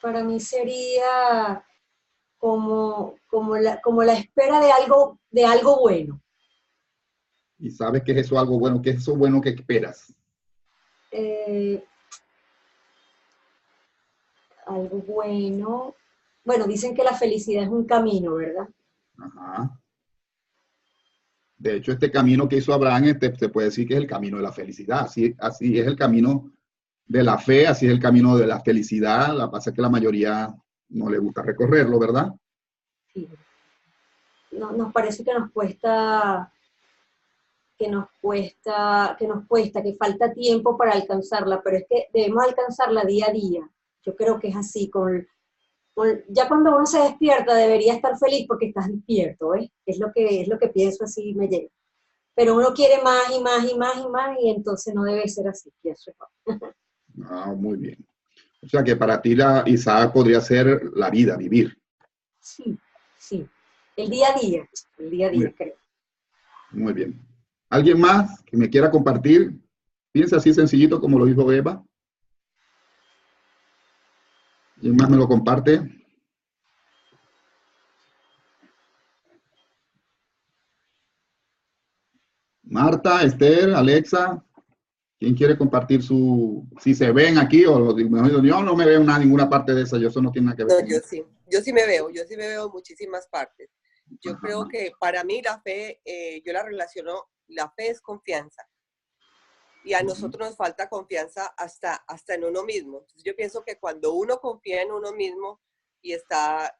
Speaker 2: Para mí sería como la espera de algo bueno.
Speaker 1: Y sabes que es eso algo bueno, que es eso bueno que esperas.
Speaker 2: Eh, Algo bueno. Bueno, dicen que la felicidad es un camino, ¿verdad?
Speaker 1: Ajá. De hecho, este camino que hizo Abraham, se puede decir que es el camino de la felicidad. Así es el camino de la fe, así es el camino de la felicidad. La pasa es que la mayoría no le gusta recorrerlo, ¿verdad?
Speaker 2: Sí. Nos parece que nos cuesta, que falta tiempo para alcanzarla, pero es que debemos alcanzarla día a día. Yo creo que es así, ya cuando uno se despierta debería estar feliz porque estás despierto, ¿eh? Es lo que pienso, así me llega. Pero uno quiere más y más y más y más y entonces no debe ser así, pienso yo.
Speaker 1: Ah, muy bien. O sea que para ti Isaac podría ser la vida, vivir.
Speaker 2: Sí, sí. El día a
Speaker 1: Muy,
Speaker 2: día, creo.
Speaker 1: muy bien. ¿Alguien más que me quiera compartir? Piensa así sencillito como lo dijo Eva. ¿Quién más me lo comparte? Marta, Esther, Alexa, ¿quién quiere compartir si se ven aquí o mejor, yo no me veo en ninguna parte de esa, eso no tiene nada que ver
Speaker 3: No,
Speaker 1: conmigo.
Speaker 3: yo sí me veo en muchísimas partes. Yo creo que para mí la fe, yo la relaciono, la fe es confianza. Y a nosotros nos falta confianza hasta en uno mismo. Entonces yo pienso que cuando uno confía en uno mismo y está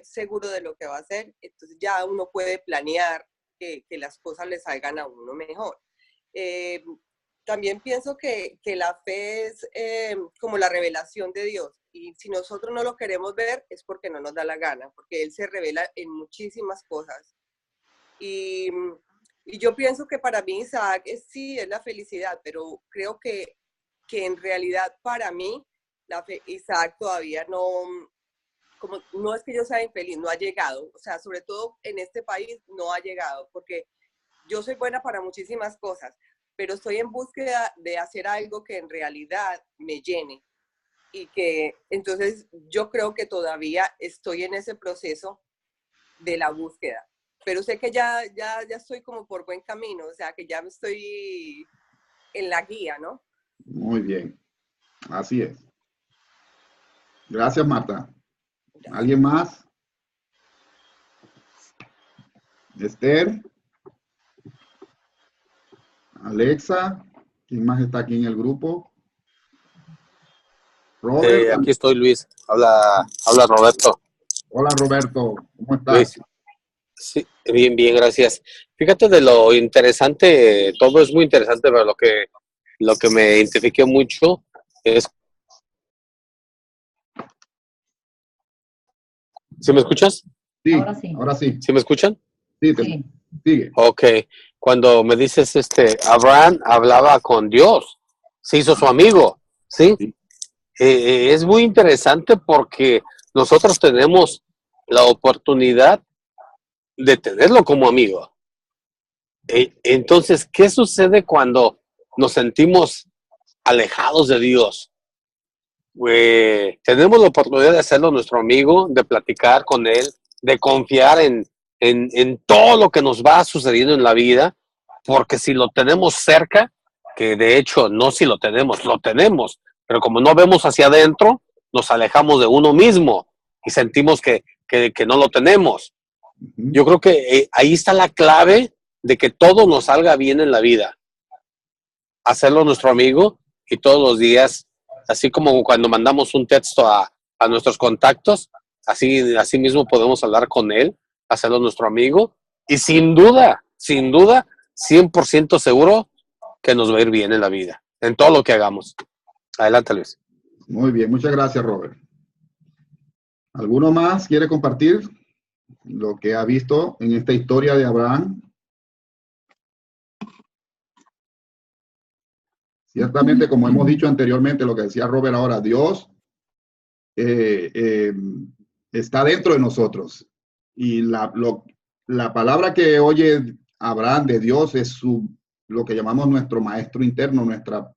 Speaker 3: seguro de lo que va a hacer, entonces ya uno puede planear que las cosas le salgan a uno mejor. También pienso que la fe es como la revelación de Dios. Y si nosotros no lo queremos ver es porque no nos da la gana, porque Él se revela en muchísimas cosas. Y yo pienso que para mí Isaac sí es la felicidad, pero creo que en realidad para mí Isaac todavía no es que yo sea infeliz, no ha llegado. O sea, sobre todo en este país no ha llegado, porque yo soy buena para muchísimas cosas, pero estoy en búsqueda de hacer algo que en realidad me llene. Y que entonces yo creo que todavía estoy en ese proceso de la búsqueda. Pero sé que ya estoy como por buen camino, o sea, que ya me estoy en la guía, ¿no?
Speaker 1: Muy bien, así es. Gracias, Marta.
Speaker 3: Gracias.
Speaker 1: ¿Alguien más? Esther, Alexa, ¿quién más está aquí en el grupo? Robert.
Speaker 4: Aquí estoy, Luis. Habla Roberto.
Speaker 1: Hola, Roberto, ¿cómo estás?
Speaker 4: Luis, sí, Bien, bien, gracias. Fíjate de lo interesante, todo es muy interesante, pero lo que me identifiqué mucho es, ¿sí me escuchas?
Speaker 1: Sí,
Speaker 5: Ahora sí.
Speaker 1: ahora sí.
Speaker 4: ¿Sí me escuchan?
Speaker 1: Sí,
Speaker 5: Sí.
Speaker 1: sigue.
Speaker 4: Ok, cuando me dices, Abraham hablaba con Dios, se hizo su amigo, ¿sí?
Speaker 1: Sí.
Speaker 4: Es muy interesante porque nosotros tenemos la oportunidad de tenerlo como amigo. Entonces, ¿qué sucede cuando nos sentimos alejados de Dios? Tenemos la oportunidad de hacerlo nuestro amigo, de platicar con él, de confiar en todo lo que nos va sucediendo en la vida, porque si lo tenemos cerca, que de hecho no si lo tenemos, pero como no vemos hacia adentro, nos alejamos de uno mismo y sentimos que no lo tenemos.
Speaker 1: Ujú.
Speaker 4: Yo creo que ahí está la clave de que todo nos salga bien en la vida. Hacerlo nuestro amigo y todos los días, así como cuando mandamos un texto a nuestros contactos, así mismo podemos hablar con él, hacerlo nuestro amigo y sin duda, 100% seguro que nos va a ir bien en la vida, en todo lo que hagamos. Adelante, Luis.
Speaker 1: Muy bien, muchas gracias, Robert. ¿Alguno más quiere compartir lo que ha visto en esta historia de Abraham? Ciertamente, como hemos dicho anteriormente, lo que decía Robert ahora, Dios está dentro de nosotros. Y la palabra que oye Abraham de Dios es lo que llamamos nuestro maestro interno, nuestra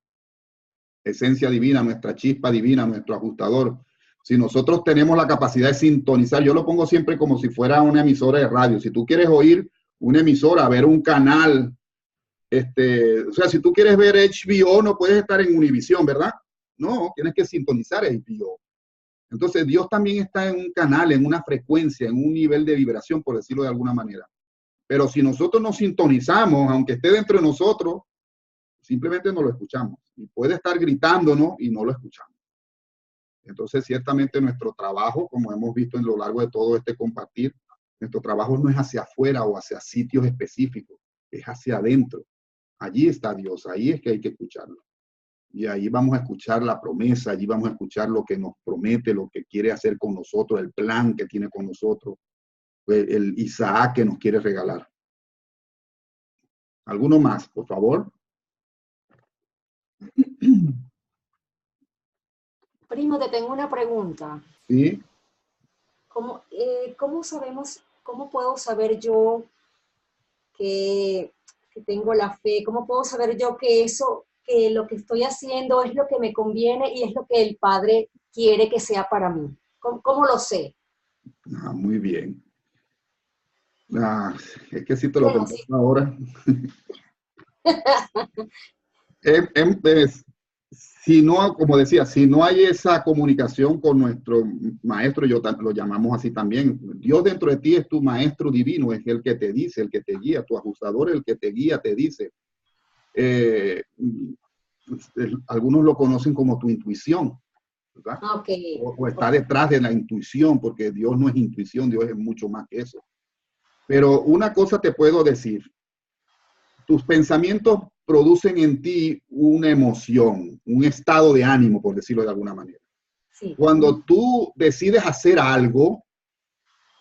Speaker 1: esencia divina, nuestra chispa divina, nuestro ajustador. Si nosotros tenemos la capacidad de sintonizar, yo lo pongo siempre como si fuera una emisora de radio. Si tú quieres oír una emisora, ver un canal, o sea, si tú quieres ver HBO, no puedes estar en Univision, ¿verdad? No, tienes que sintonizar HBO. Entonces, Dios también está en un canal, en una frecuencia, en un nivel de vibración, por decirlo de alguna manera. Pero si nosotros nos sintonizamos, aunque esté dentro de nosotros, simplemente no lo escuchamos. Y puede estar gritándonos y no lo escuchamos. Entonces, ciertamente nuestro trabajo, como hemos visto en lo largo de todo este compartir, nuestro trabajo no es hacia afuera o hacia sitios específicos, es hacia adentro. Allí está Dios, ahí es que hay que escucharlo. Y ahí vamos a escuchar la promesa, allí vamos a escuchar lo que nos promete, lo que quiere hacer con nosotros, el plan que tiene con nosotros, el Isaac que nos quiere regalar. ¿Alguno más, por favor?
Speaker 2: Primo, te tengo una pregunta.
Speaker 1: Sí.
Speaker 2: ¿Cómo puedo saber yo que tengo la fe? ¿Cómo puedo saber yo que lo que estoy haciendo es lo que me conviene y es lo que el Padre quiere que sea para mí? ¿Cómo lo sé?
Speaker 1: Muy bien. Es que si te lo
Speaker 2: Bueno,
Speaker 1: contesto
Speaker 2: sí.
Speaker 1: ahora. Si no, como decía, si no hay esa comunicación con nuestro maestro, lo llamamos así también, Dios dentro de ti es tu maestro divino, es el que te dice, el que te guía, tu ajustador, el que te guía, te dice. Algunos lo conocen como tu intuición, ¿verdad?
Speaker 2: Okay.
Speaker 1: O está detrás de la intuición, porque Dios no es intuición, Dios es mucho más que eso. Pero una cosa te puedo decir, tus pensamientos producen en ti una emoción, un estado de ánimo, por decirlo de alguna manera.
Speaker 2: Sí.
Speaker 1: Cuando tú decides hacer algo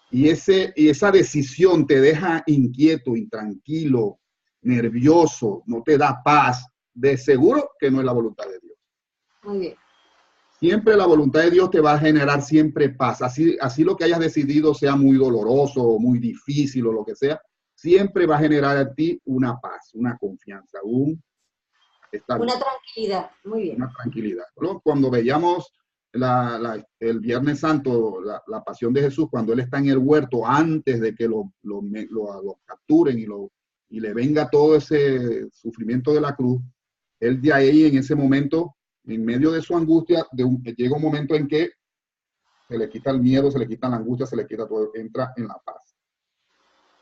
Speaker 1: y esa decisión te deja inquieto, intranquilo, nervioso, no te da paz, de seguro que no es la voluntad de Dios.
Speaker 2: Muy bien.
Speaker 1: Siempre la voluntad de Dios te va a generar siempre paz. Así lo que hayas decidido sea muy doloroso o muy difícil o lo que sea, siempre va a generar a ti una paz, una confianza,
Speaker 2: Una tranquilidad. Muy bien.
Speaker 1: una tranquilidad. ¿No? Cuando veíamos el Viernes Santo, la pasión de Jesús, cuando Él está en el huerto, antes de que lo capturen y le venga todo ese sufrimiento de la cruz, Él de ahí en ese momento, en medio de su angustia, llega un momento en que se le quita el miedo, se le quita la angustia, se le quita todo, entra en la paz.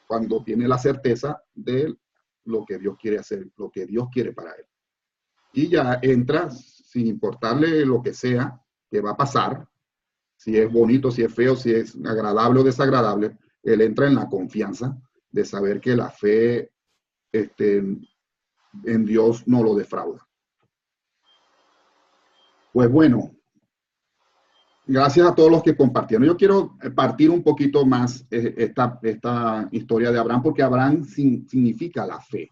Speaker 1: Cuando tiene la certeza de lo que Dios quiere hacer, lo que Dios quiere para él. Y ya entra, sin importarle lo que sea, que va a pasar, si es bonito, si es feo, si es agradable o desagradable, él entra en la confianza de saber que la fe en Dios no lo defrauda. Pues bueno, gracias a todos los que compartieron. Yo quiero partir un poquito más esta historia de Abraham, porque Abraham significa la fe,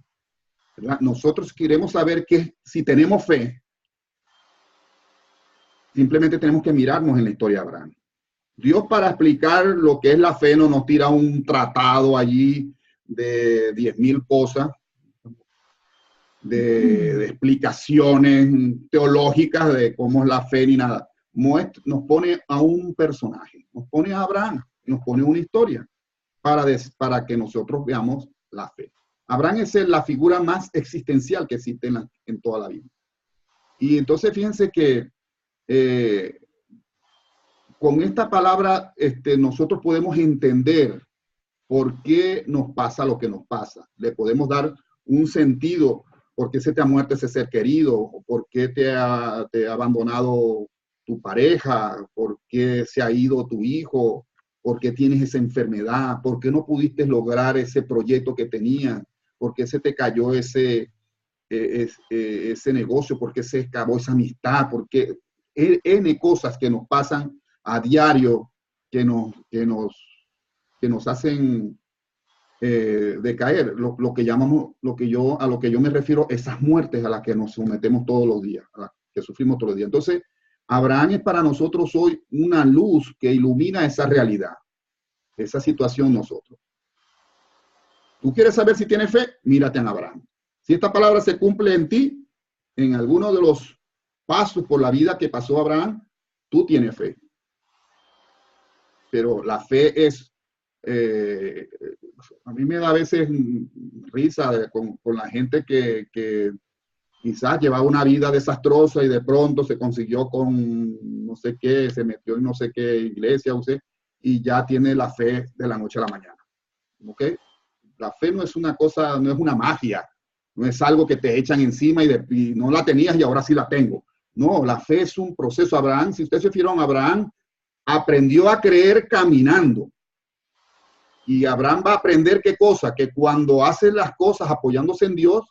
Speaker 1: ¿verdad? Nosotros queremos saber que si tenemos fe, simplemente tenemos que mirarnos en la historia de Abraham. Dios, para explicar lo que es la fe, no nos tira un tratado allí de 10,000 cosas, de explicaciones teológicas de cómo es la fe ni nada. Nos pone a un personaje, nos pone a Abraham, nos pone una historia para que nosotros veamos la fe. Abraham es la figura más existencial que existe en toda la Biblia. Y entonces fíjense que con esta palabra nosotros podemos entender por qué nos pasa lo que nos pasa. Le podemos dar un sentido, por qué se te ha muerto ese ser querido, o por qué te ha abandonado tu pareja, por qué se ha ido tu hijo, por qué tienes esa enfermedad, por qué no pudiste lograr ese proyecto que tenías, por qué se te cayó ese negocio, por qué se acabó esa amistad, por qué N cosas que nos pasan a diario que nos hacen decaer, lo que llamamos, a lo que yo me refiero, esas muertes a las que nos sometemos todos los días, a las que sufrimos todos los días. Entonces, Abraham es para nosotros hoy una luz que ilumina esa realidad, esa situación nosotros. ¿Tú quieres saber si tienes fe? Mírate en Abraham. Si esta palabra se cumple en ti, en alguno de los pasos por la vida que pasó Abraham, tú tienes fe. Pero la fe es, a mí me da a veces risa con la gente que quizás llevaba una vida desastrosa y de pronto se consiguió con no sé qué, se metió en no sé qué iglesia, y ya tiene la fe de la noche a la mañana. ¿Ok? La fe no es una cosa, no es una magia, no es algo que te echan encima y no la tenías y ahora sí la tengo. No, la fe es un proceso. Abraham, si ustedes se fijaron, Abraham aprendió a creer caminando. Y Abraham va a aprender qué cosa, que cuando hace las cosas apoyándose en Dios,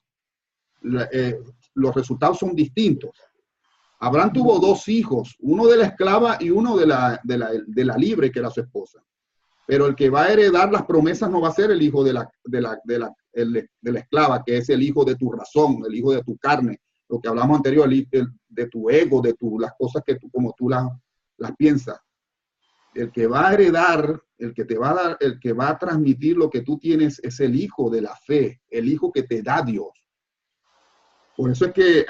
Speaker 1: los resultados son distintos. Abraham tuvo 2 hijos, uno de la esclava y uno de la libre, que era su esposa. Pero el que va a heredar las promesas no va a ser el hijo de la esclava, que es el hijo de tu razón, el hijo de tu carne, lo que hablamos anterior, de tu ego, las cosas que como tú las piensas. El que va a heredar, el que te va a dar, el que va a transmitir lo que tú tienes es el hijo de la fe, el hijo que te da Dios. Por eso es que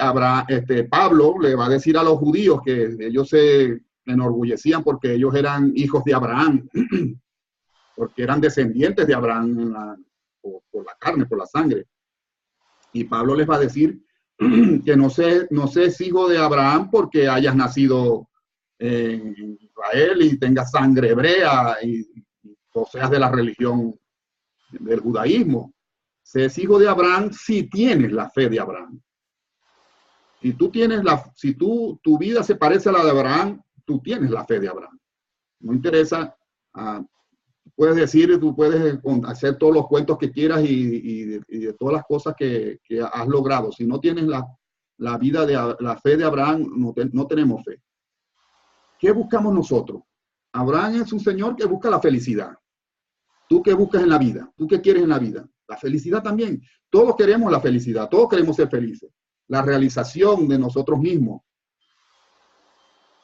Speaker 1: Pablo le va a decir a los judíos que ellos se enorgullecían porque ellos eran hijos de Abraham, porque eran descendientes de Abraham por la carne, por la sangre. Y Pablo les va a decir que no se es hijo de Abraham porque hayas nacido en Israel y tengas sangre hebrea o seas de la religión del judaísmo. Se es hijo de Abraham si tienes la fe de Abraham. Si tú tienes si tu vida se parece a la de Abraham, tú tienes la fe de Abraham. No interesa, puedes decir, tú puedes hacer todos los cuentos que quieras y de todas las cosas que has logrado. Si no tienes la vida de la fe de Abraham, no tenemos fe. ¿Qué buscamos nosotros? Abraham es un señor que busca la felicidad. ¿Tú qué buscas en la vida? ¿Tú qué quieres en la vida? La felicidad también. Todos queremos la felicidad, todos queremos ser felices. La realización de nosotros mismos.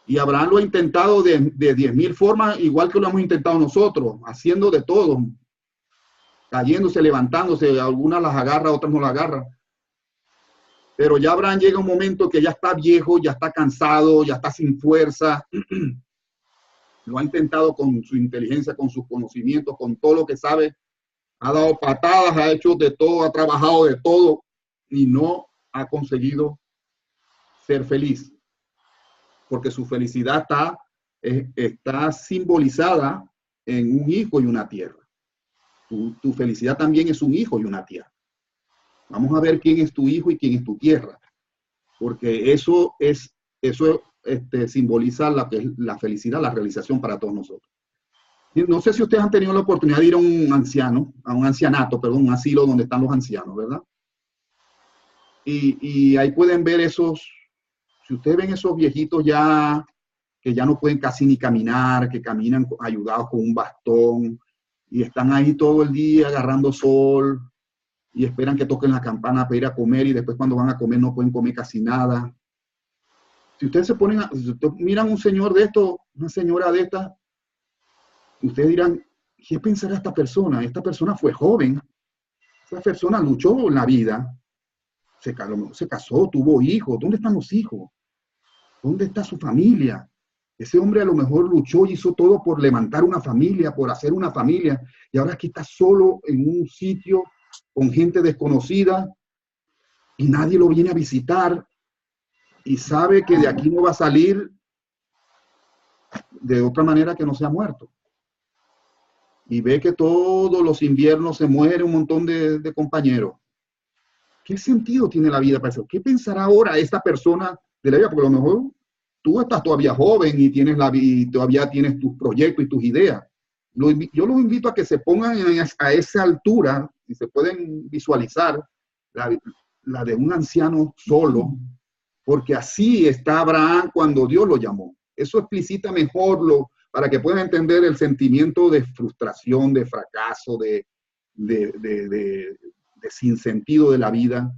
Speaker 1: Y Abraham lo ha intentado de 10,000 formas, igual que lo hemos intentado nosotros, haciendo de todo, cayéndose, levantándose, algunas las agarra, otras no las agarra. Pero ya Abraham llega un momento que ya está viejo, ya está cansado, ya está sin fuerza. Lo ha intentado con su inteligencia, con sus conocimientos, con todo lo que sabe. Ha dado patadas, ha hecho de todo, ha trabajado de todo y no ha conseguido ser feliz. Porque su felicidad está simbolizada en un hijo y una tierra. Tu felicidad también es un hijo y una tierra. Vamos a ver quién es tu hijo y quién es tu tierra. Porque eso simboliza la felicidad, la realización para todos nosotros. No sé si ustedes han tenido la oportunidad de ir a un ancianato, perdón, un asilo donde están los ancianos, ¿verdad? Y ahí pueden ver esos, si ustedes ven esos viejitos ya, que ya no pueden casi ni caminar, que caminan ayudados con un bastón, y están ahí todo el día agarrando sol, y esperan que toquen la campana para ir a comer, y después cuando van a comer no pueden comer casi nada. Si ustedes se ponen, si ustedes miran un señor de esto, una señora de esta, ustedes dirán, ¿qué pensará esta persona? Esta persona fue joven, esta persona luchó en la vida, se casó, tuvo hijos. ¿Dónde están los hijos? ¿Dónde está su familia? Ese hombre a lo mejor luchó y hizo todo por levantar una familia, por hacer una familia, y ahora aquí está solo en un sitio con gente desconocida y nadie lo viene a visitar y sabe que de aquí no va a salir de otra manera que no sea muerto. Y ve que todos los inviernos se muere un montón de compañeros. ¿Qué sentido tiene la vida para eso? ¿Qué pensará ahora esta persona de la vida? Porque a lo mejor tú estás todavía joven y todavía tienes tus proyectos y tus ideas. Yo los invito a que se pongan a esa altura y se pueden visualizar la de un anciano solo, porque así está Abraham cuando Dios lo llamó. Eso explicita mejor para que puedan entender el sentimiento de frustración, de fracaso, de sinsentido de la vida,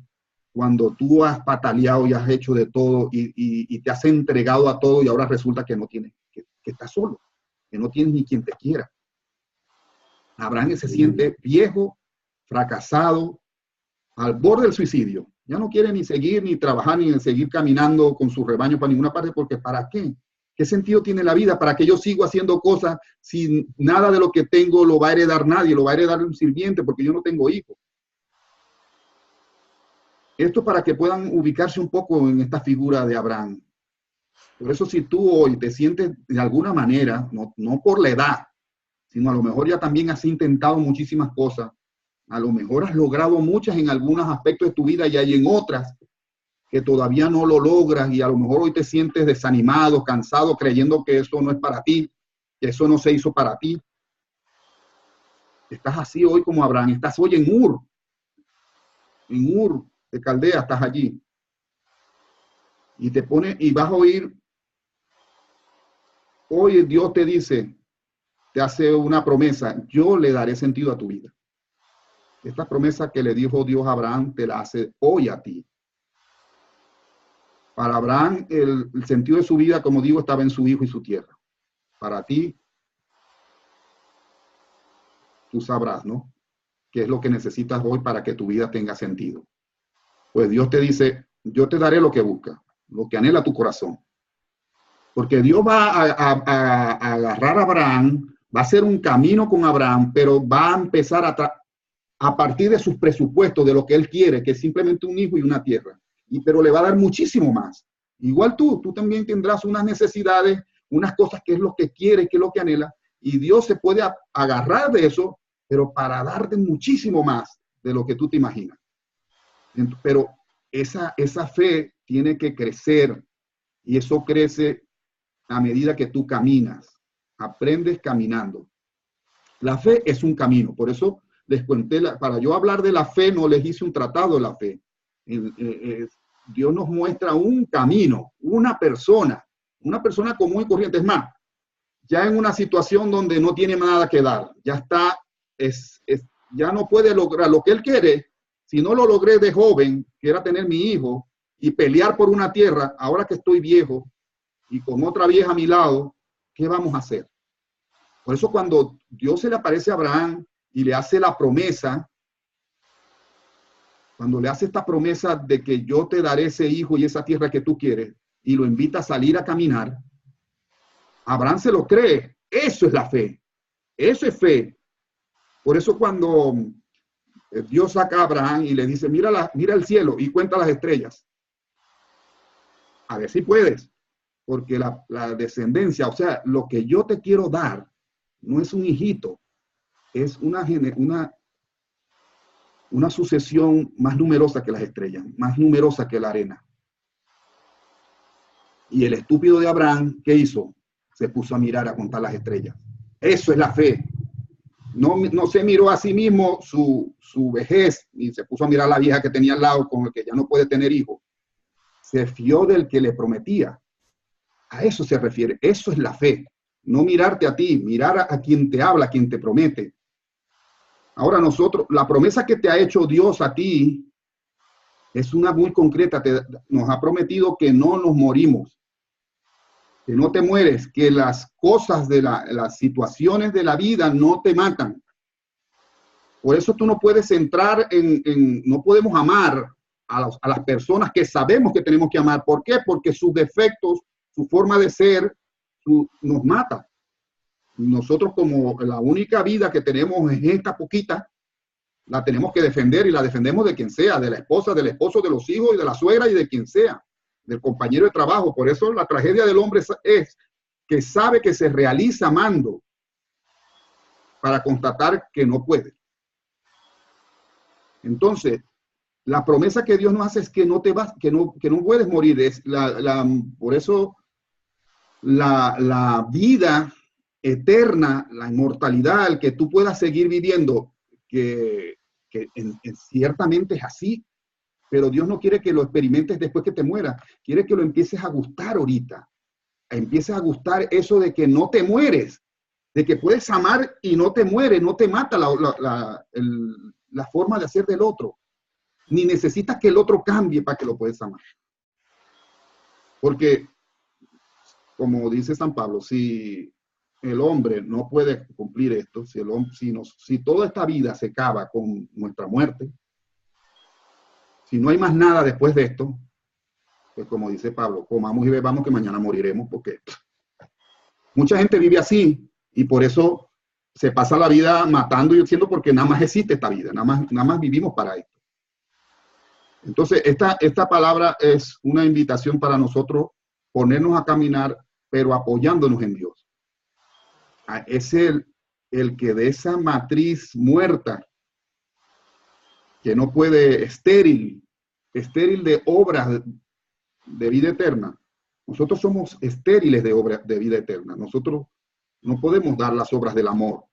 Speaker 1: cuando tú has pataleado y has hecho de todo y te has entregado a todo y ahora resulta que no tienes, que estás solo, que no tienes ni quien te quiera. Abraham se siente viejo, fracasado, al borde del suicidio. Ya no quiere ni seguir, ni trabajar, ni seguir caminando con su rebaño para ninguna parte, porque ¿para qué? ¿Qué sentido tiene la vida? ¿Para que yo sigo haciendo cosas si nada de lo que tengo lo va a heredar nadie? Lo va a heredar un sirviente porque yo no tengo hijos. Esto para que puedan ubicarse un poco en esta figura de Abraham. Por eso si tú hoy te sientes de alguna manera, no por la edad, sino a lo mejor ya también has intentado muchísimas cosas, a lo mejor has logrado muchas en algunos aspectos de tu vida y hay en otras que todavía no lo logras y a lo mejor hoy te sientes desanimado, cansado, creyendo que eso no es para ti, que eso no se hizo para ti. Estás así hoy como Abraham, estás hoy en Ur de Caldea, estás allí. Y te pone, y vas a oír, hoy Dios te dice, te hace una promesa, yo le daré sentido a tu vida. Esta promesa que le dijo Dios a Abraham, te la hace hoy a ti. Para Abraham, el sentido de su vida, como digo, estaba en su hijo y su tierra. Para ti, tú sabrás, ¿no? ¿Qué es lo que necesitas hoy para que tu vida tenga sentido? Pues Dios te dice, yo te daré lo que buscas, lo que anhela tu corazón. Porque Dios va a agarrar a Abraham, va a hacer un camino con Abraham, pero va a empezar a partir de sus presupuestos, de lo que él quiere, que es simplemente un hijo y una tierra. Pero le va a dar muchísimo más. Igual tú también tendrás unas necesidades, unas cosas que es lo que quiere, que es lo que anhela, y Dios se puede agarrar de eso, pero para darte muchísimo más de lo que tú te imaginas. Pero esa fe tiene que crecer, y eso crece a medida que tú caminas, aprendes caminando. La fe es un camino, por eso les conté, para yo hablar de la fe, no les hice un tratado de la fe. Dios nos muestra un camino, una persona común y corriente. Es más, ya en una situación donde no tiene nada que dar, ya está, ya no puede lograr lo que él quiere. Si no lo logré de joven, que era tener mi hijo y pelear por una tierra, ahora que estoy viejo y con otra vieja a mi lado, ¿qué vamos a hacer? Por eso cuando Dios se le aparece a Abraham y le hace la promesa, cuando le hace esta promesa de que yo te daré ese hijo y esa tierra que tú quieres, y lo invita a salir a caminar, Abraham se lo cree. Eso es la fe. Eso es fe. Por eso cuando Dios saca a Abraham y le dice, mira el cielo y cuenta las estrellas. A ver si puedes. Porque la descendencia, o sea, lo que yo te quiero dar, no es un hijito, es una sucesión más numerosa que las estrellas, más numerosa que la arena. Y el estúpido de Abraham, ¿qué hizo? Se puso a mirar, a contar las estrellas. Eso es la fe. No se miró a sí mismo su vejez y se puso a mirar a la vieja que tenía al lado con el que ya no puede tener hijos. Se fió del que le prometía. A eso se refiere. Eso es la fe. No mirarte a ti, mirar a quien te habla, a quien te promete. Ahora nosotros, la promesa que te ha hecho Dios a ti es una muy concreta. Nos ha prometido que no nos morimos, que no te mueres, que las cosas de las situaciones de la vida no te matan. Por eso tú no puedes entrar no podemos amar a las personas que sabemos que tenemos que amar. ¿Por qué? Porque sus defectos, su forma de ser, nos mata. Nosotros, como la única vida que tenemos es esta poquita, la tenemos que defender, y la defendemos de quien sea, de la esposa, del esposo, de los hijos y de la suegra y de quien sea, del compañero de trabajo. Por eso la tragedia del hombre es que sabe que se realiza amando para constatar que no puede. Entonces, la promesa que Dios nos hace es que no te vas, que no puedes morir. Por eso la vida eterna, la inmortalidad, el que tú puedas seguir viviendo, que ciertamente es así, pero Dios no quiere que lo experimentes después que te mueras, quiere que lo empieces a gustar ahorita, empieces a gustar eso de que no te mueres, de que puedes amar y no te muere, no te mata la forma de hacer del otro, ni necesitas que el otro cambie para que lo puedes amar. Porque, como dice San Pablo, si el hombre no puede cumplir esto, si toda esta vida se acaba con nuestra muerte, si no hay más nada después de esto, pues como dice Pablo, comamos y bebamos que mañana moriremos, porque mucha gente vive así y por eso se pasa la vida matando y diciendo, porque nada más existe esta vida, nada más vivimos para esto. Entonces, esta palabra es una invitación para nosotros ponernos a caminar, pero apoyándonos en Dios. Es el que de esa matriz muerta, que no puede, estéril de obras de vida eterna. Nosotros somos estériles de obras de vida eterna. Nosotros no podemos dar las obras del amor.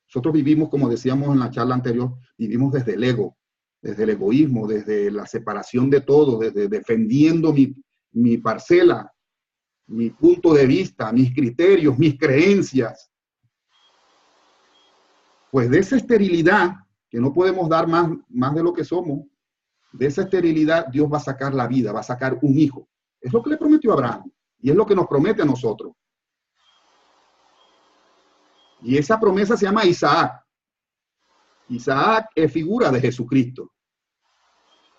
Speaker 1: Nosotros vivimos, como decíamos en la charla anterior, vivimos desde el ego, desde el egoísmo, desde la separación de todo, desde defendiendo mi parcela, mi punto de vista, mis criterios, mis creencias. Pues de esa esterilidad, que no podemos dar más de lo que somos, de esa esterilidad Dios va a sacar la vida, va a sacar un hijo. Es lo que le prometió a Abraham y es lo que nos promete a nosotros. Y esa promesa se llama Isaac. Isaac es figura de Jesucristo,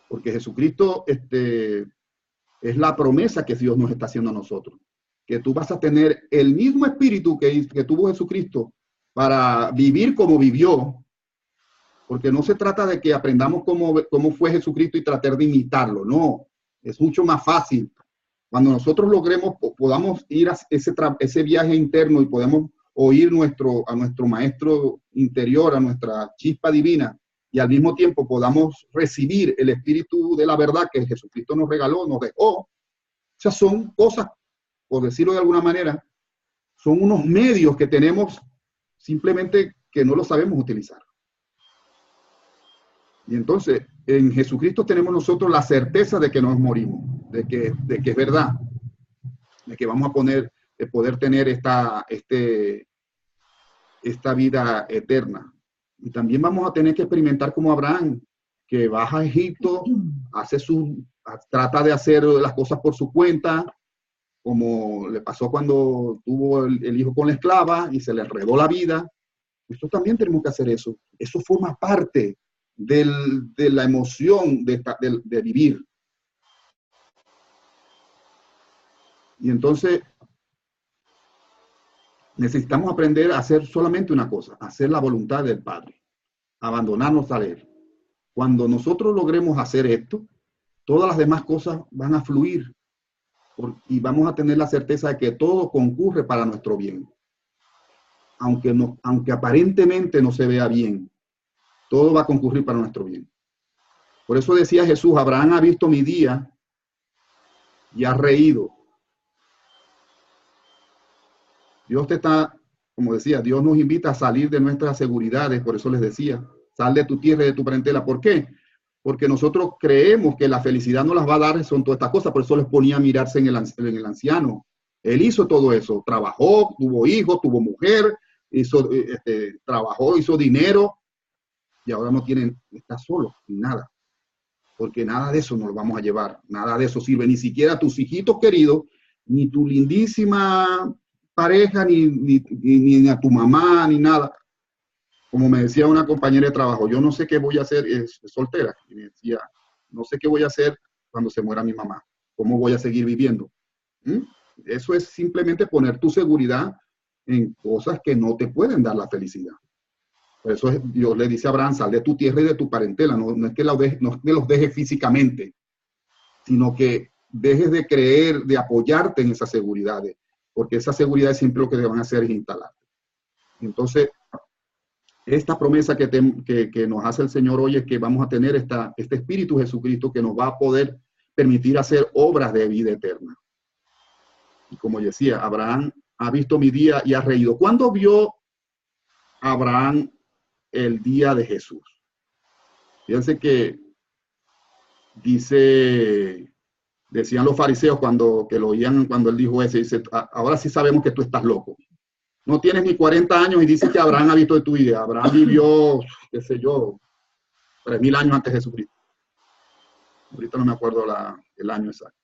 Speaker 1: porque Jesucristo es la promesa que Dios nos está haciendo a nosotros, que tú vas a tener el mismo espíritu que tuvo Jesucristo para vivir como vivió, porque no se trata de que aprendamos cómo fue Jesucristo y tratar de imitarlo, no, es mucho más fácil. Cuando nosotros podamos ir a ese viaje interno y podemos oír a nuestro maestro interior, a nuestra chispa divina, y al mismo tiempo podamos recibir el espíritu de la verdad que Jesucristo nos regaló, nos dejó. O sea, son cosas, por decirlo de alguna manera, son unos medios que tenemos simplemente que no lo sabemos utilizar. Y entonces, en Jesucristo tenemos nosotros la certeza de que nos morimos, de que es verdad, de que vamos a poder tener esta vida eterna. Y también vamos a tener que experimentar como Abraham, que baja a Egipto, trata de hacer las cosas por su cuenta, como le pasó cuando tuvo el hijo con la esclava y se le enredó la vida. Nosotros también tenemos que hacer eso. Eso forma parte de la emoción de vivir. Y entonces necesitamos aprender a hacer solamente una cosa, hacer la voluntad del Padre, abandonarnos a Él. Cuando nosotros logremos hacer esto, todas las demás cosas van a fluir y vamos a tener la certeza de que todo concurre para nuestro bien. Aunque aparentemente no se vea bien, todo va a concurrir para nuestro bien. Por eso decía Jesús, Abraham ha visto mi día y ha reído. Dios te está como decía, Dios nos invita a salir de nuestras seguridades, por eso les decía, sal de tu tierra y de tu parentela. ¿Por qué? Porque nosotros creemos que la felicidad no las va a dar, son todas estas cosas, por eso les ponía a mirarse en el anciano. Él hizo todo eso, trabajó, tuvo hijos, tuvo mujer, trabajó, hizo dinero, y ahora no tienen, está solo, sin nada. Porque nada de eso nos lo vamos a llevar, nada de eso sirve, ni siquiera tus hijitos queridos, ni tu lindísima pareja, ni a tu mamá, ni nada. Como me decía una compañera de trabajo, yo no sé qué voy a hacer, es soltera, y me decía, no sé qué voy a hacer cuando se muera mi mamá, cómo voy a seguir viviendo. Eso es simplemente poner tu seguridad en cosas que no te pueden dar la felicidad. Por eso Dios le dice a Abraham, sal de tu tierra y de tu parentela, no es que los dejes físicamente, sino que dejes de creer, de apoyarte en esas seguridades, porque esas seguridades siempre lo que te van a hacer es instalarte. Entonces, esta promesa que nos hace el Señor hoy es que vamos a tener este Espíritu Jesucristo que nos va a poder permitir hacer obras de vida eterna. Y como decía, Abraham ha visto mi día y ha reído. ¿Cuándo vio Abraham el día de Jesús? Fíjense que decían los fariseos que lo oían cuando él dijo eso, dice, ahora sí sabemos que tú estás loco. No tienes ni 40 años y dices que Abraham ha visto de tu vida. Abraham vivió, qué sé yo, 3000 años antes de Jesucristo. Ahorita no me acuerdo el año exacto.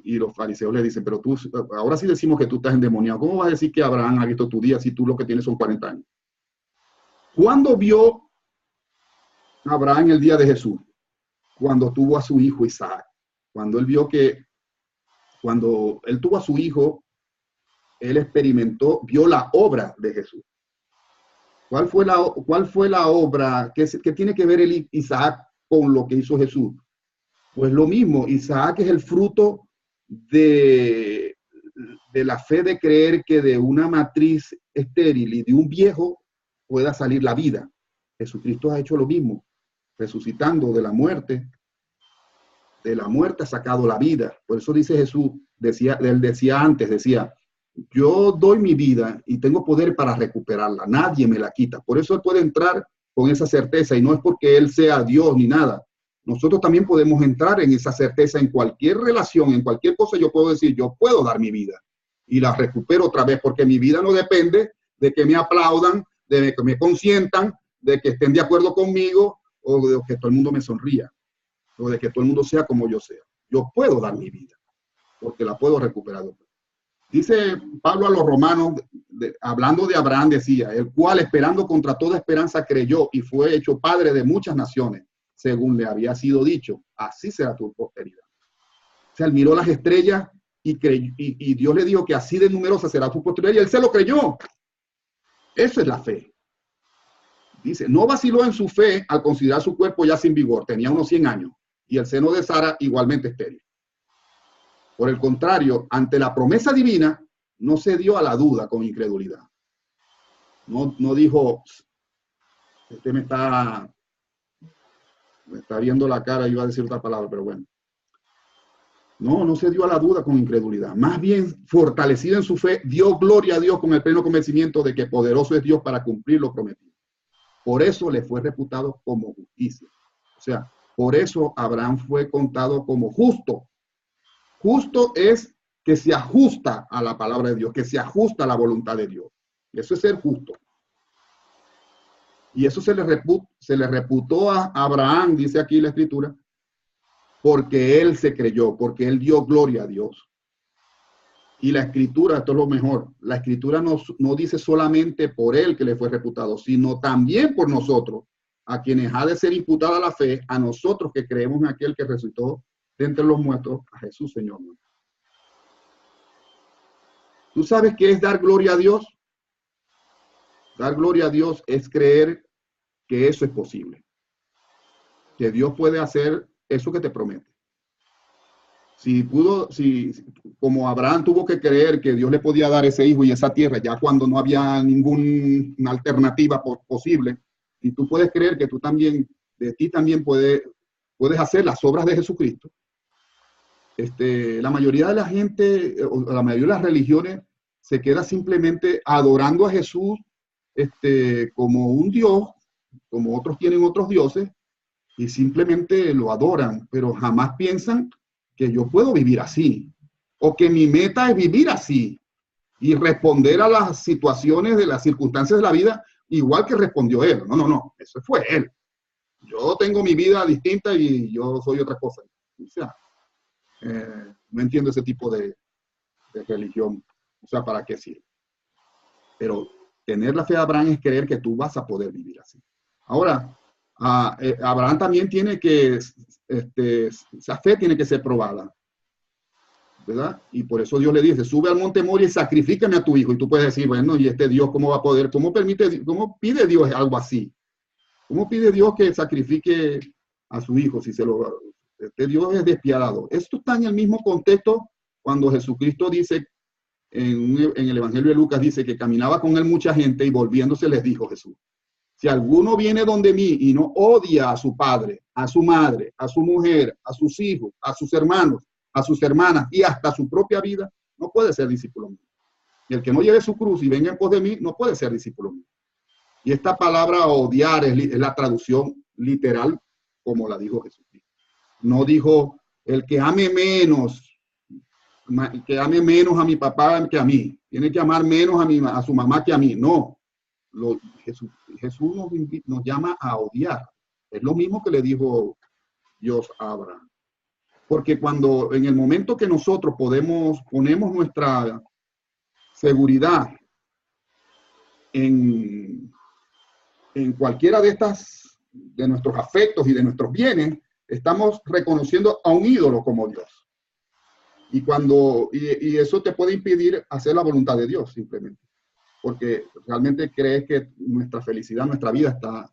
Speaker 1: Y los fariseos le dicen, pero tú, ahora sí decimos que tú estás endemoniado. ¿Cómo vas a decir que Abraham ha visto tu día si tú lo que tienes son 40 años? ¿Cuándo vio Abraham el día de Jesús? Cuando tuvo a su hijo Isaac. Cuando él vio que, cuando él tuvo a su hijo, él vio la obra de Jesús. ¿Cuál fue la obra? ¿Qué tiene que ver Isaac con lo que hizo Jesús? Pues lo mismo, Isaac es el fruto de la fe de creer que de una matriz estéril y de un viejo pueda salir la vida. Jesucristo ha hecho lo mismo, resucitando de la muerte ha sacado la vida. Por eso dice Jesús, él decía antes, yo doy mi vida y tengo poder para recuperarla. Nadie me la quita. Por eso él puede entrar con esa certeza y no es porque él sea Dios ni nada. Nosotros también podemos entrar en esa certeza en cualquier relación, en cualquier cosa. Yo puedo decir, yo puedo dar mi vida y la recupero otra vez porque mi vida no depende de que me aplaudan, de que me consientan, de que estén de acuerdo conmigo o de que todo el mundo me sonría o de que todo el mundo sea como yo sea. Yo puedo dar mi vida porque la puedo recuperar. Dice Pablo a los romanos, hablando de Abraham, decía, el cual esperando contra toda esperanza creyó y fue hecho padre de muchas naciones, según le había sido dicho, así será tu posteridad. O sea, él miró las estrellas y Dios le dijo que así de numerosa será tu posteridad y él se lo creyó. Eso es la fe. Dice, no vaciló en su fe al considerar su cuerpo ya sin vigor, tenía unos 100 años, y el seno de Sara igualmente estéril. Por el contrario, ante la promesa divina, no se dio a la duda con incredulidad. No dijo, me está viendo la cara, iba a decir otra palabra, pero bueno. No se dio a la duda con incredulidad. Más bien, fortalecido en su fe, dio gloria a Dios con el pleno convencimiento de que poderoso es Dios para cumplir lo prometido. Por eso le fue reputado como justicia. O sea, por eso Abraham fue contado como justo. Justo es que se ajusta a la palabra de Dios, que se ajusta a la voluntad de Dios. Eso es ser justo. Y eso se le reputó a Abraham, dice aquí la escritura, porque él se creyó, porque él dio gloria a Dios. Y la escritura, esto es lo mejor, la escritura no dice solamente por él que le fue reputado, sino también por nosotros, a quienes ha de ser imputada la fe, a nosotros que creemos en aquel que resucitó de entre los muertos, a Jesús, Señor. ¿Tú sabes qué es dar gloria a Dios? Dar gloria a Dios es creer que eso es posible. Que Dios puede hacer eso que te promete. Si como Abraham tuvo que creer que Dios le podía dar ese hijo y esa tierra, ya cuando no había ninguna alternativa posible, y tú puedes creer que de ti también puedes hacer las obras de Jesucristo. La mayoría de la gente, o la mayoría de las religiones, se queda simplemente adorando a Jesús como un Dios, como otros tienen otros dioses, y simplemente lo adoran, pero jamás piensan que yo puedo vivir así, o que mi meta es vivir así, y responder a las situaciones de las circunstancias de la vida igual que respondió él. No, no, no, eso fue él. Yo tengo mi vida distinta y yo soy otra cosa. O sea, no entiendo ese tipo de religión. O sea, ¿para qué sirve? Pero tener la fe de Abraham es creer que tú vas a poder vivir así. Ahora, Abraham también tiene que, esa fe tiene que ser probada, ¿verdad? Y por eso Dios le dice, sube al monte Moria y sacrifícame a tu hijo. Y tú puedes decir, bueno, ¿y este Dios cómo va a poder? ¿Cómo pide Dios algo así? ¿Cómo pide Dios que sacrifique a su hijo si este Dios es despiadado? Esto está en el mismo contexto cuando Jesucristo dice, en el Evangelio de Lucas, dice que caminaba con él mucha gente y volviéndose les dijo Jesús, si alguno viene donde mí y no odia a su padre, a su madre, a su mujer, a sus hijos, a sus hermanos, a sus hermanas y hasta su propia vida, no puede ser discípulo mío. Y el que no lleve su cruz y venga en pos de mí, no puede ser discípulo mío. Y esta palabra odiar es la traducción literal como la dijo Jesucristo. No dijo el que ame menos a mi papá que a mí. Tiene que amar menos a su mamá que a mí. No. Jesús nos llama a odiar. Es lo mismo que le dijo Dios a Abraham. Porque cuando en el momento que nosotros ponemos nuestra seguridad en cualquiera de nuestros afectos y de nuestros bienes, estamos reconociendo a un ídolo como Dios. Y eso te puede impedir hacer la voluntad de Dios, simplemente. Porque realmente crees que nuestra felicidad, nuestra vida está.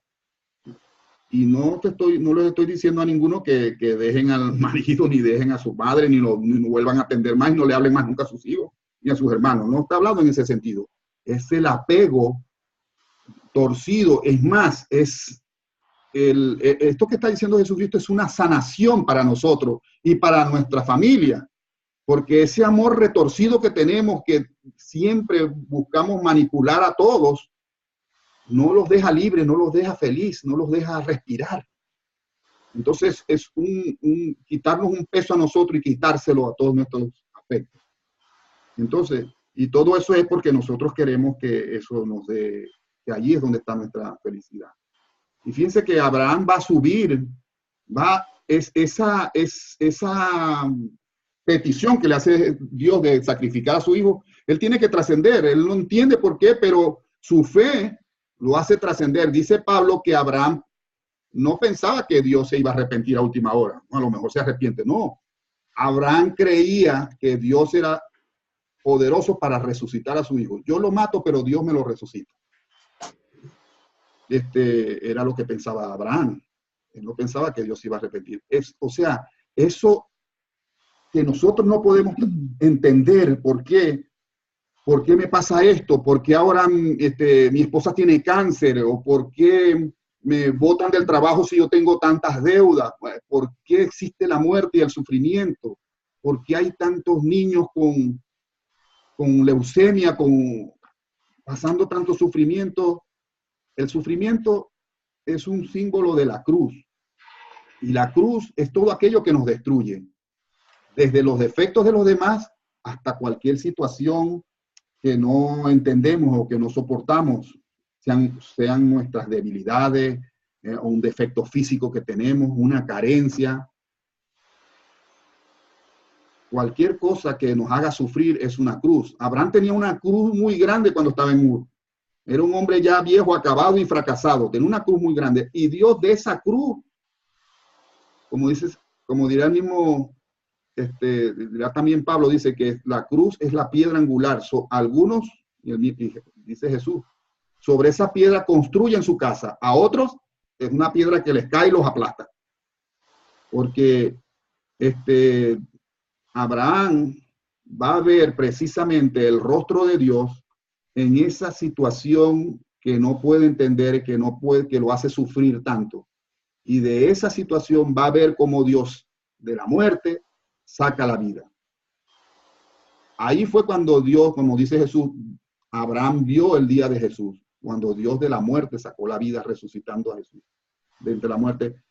Speaker 1: Y no les estoy diciendo a ninguno que dejen al marido, ni dejen a su madre, ni no vuelvan a atender más, y no le hablen más nunca a sus hijos, ni a sus hermanos. No está hablando en ese sentido. Es el apego torcido. Es más, esto que está diciendo Jesucristo es una sanación para nosotros y para nuestra familia, porque ese amor retorcido que tenemos, que siempre buscamos manipular a todos, no los deja libres, no los deja feliz, no los deja respirar. Entonces es quitarnos un peso a nosotros y quitárselo a todos nuestros aspectos. Entonces, y todo eso es porque nosotros queremos que eso nos dé, que allí es donde está nuestra felicidad. Y fíjense que Abraham va a subir, esa petición que le hace Dios de sacrificar a su hijo, él tiene que trascender, él no entiende por qué, pero su fe lo hace trascender. Dice Pablo que Abraham no pensaba que Dios se iba a arrepentir a última hora, a lo mejor se arrepiente, no. Abraham creía que Dios era poderoso para resucitar a su hijo. Yo lo mato, pero Dios me lo resucita. Era lo que pensaba Abraham. Él no pensaba que Dios se iba a arrepentir. O sea, eso que nosotros no podemos entender por qué me pasa esto, por qué ahora mi esposa tiene cáncer, o por qué me botan del trabajo si yo tengo tantas deudas, por qué existe la muerte y el sufrimiento, por qué hay tantos niños con leucemia, pasando tanto sufrimiento. El sufrimiento es un símbolo de la cruz, y la cruz es todo aquello que nos destruye, desde los defectos de los demás hasta cualquier situación que no entendemos o que no soportamos, sean nuestras debilidades, o un defecto físico que tenemos, una carencia. Cualquier cosa que nos haga sufrir es una cruz. Abraham tenía una cruz muy grande cuando estaba en Ur. Era un hombre ya viejo, acabado y fracasado. Tenía una cruz muy grande. Y Dios de esa cruz, como dirá el mismo, dirá también Pablo, dice que la cruz es la piedra angular. Algunos, dice Jesús, sobre esa piedra construyen su casa. A otros es una piedra que les cae y los aplasta. Porque Abraham va a ver precisamente el rostro de Dios en esa situación que no puede entender, que lo hace sufrir tanto. Y de esa situación va a ver cómo Dios de la muerte saca la vida. ahí fue cuando Dios, como dice Jesús, Abraham vio el día de Jesús, cuando Dios de la muerte sacó la vida resucitando a Jesús de entre la muerte,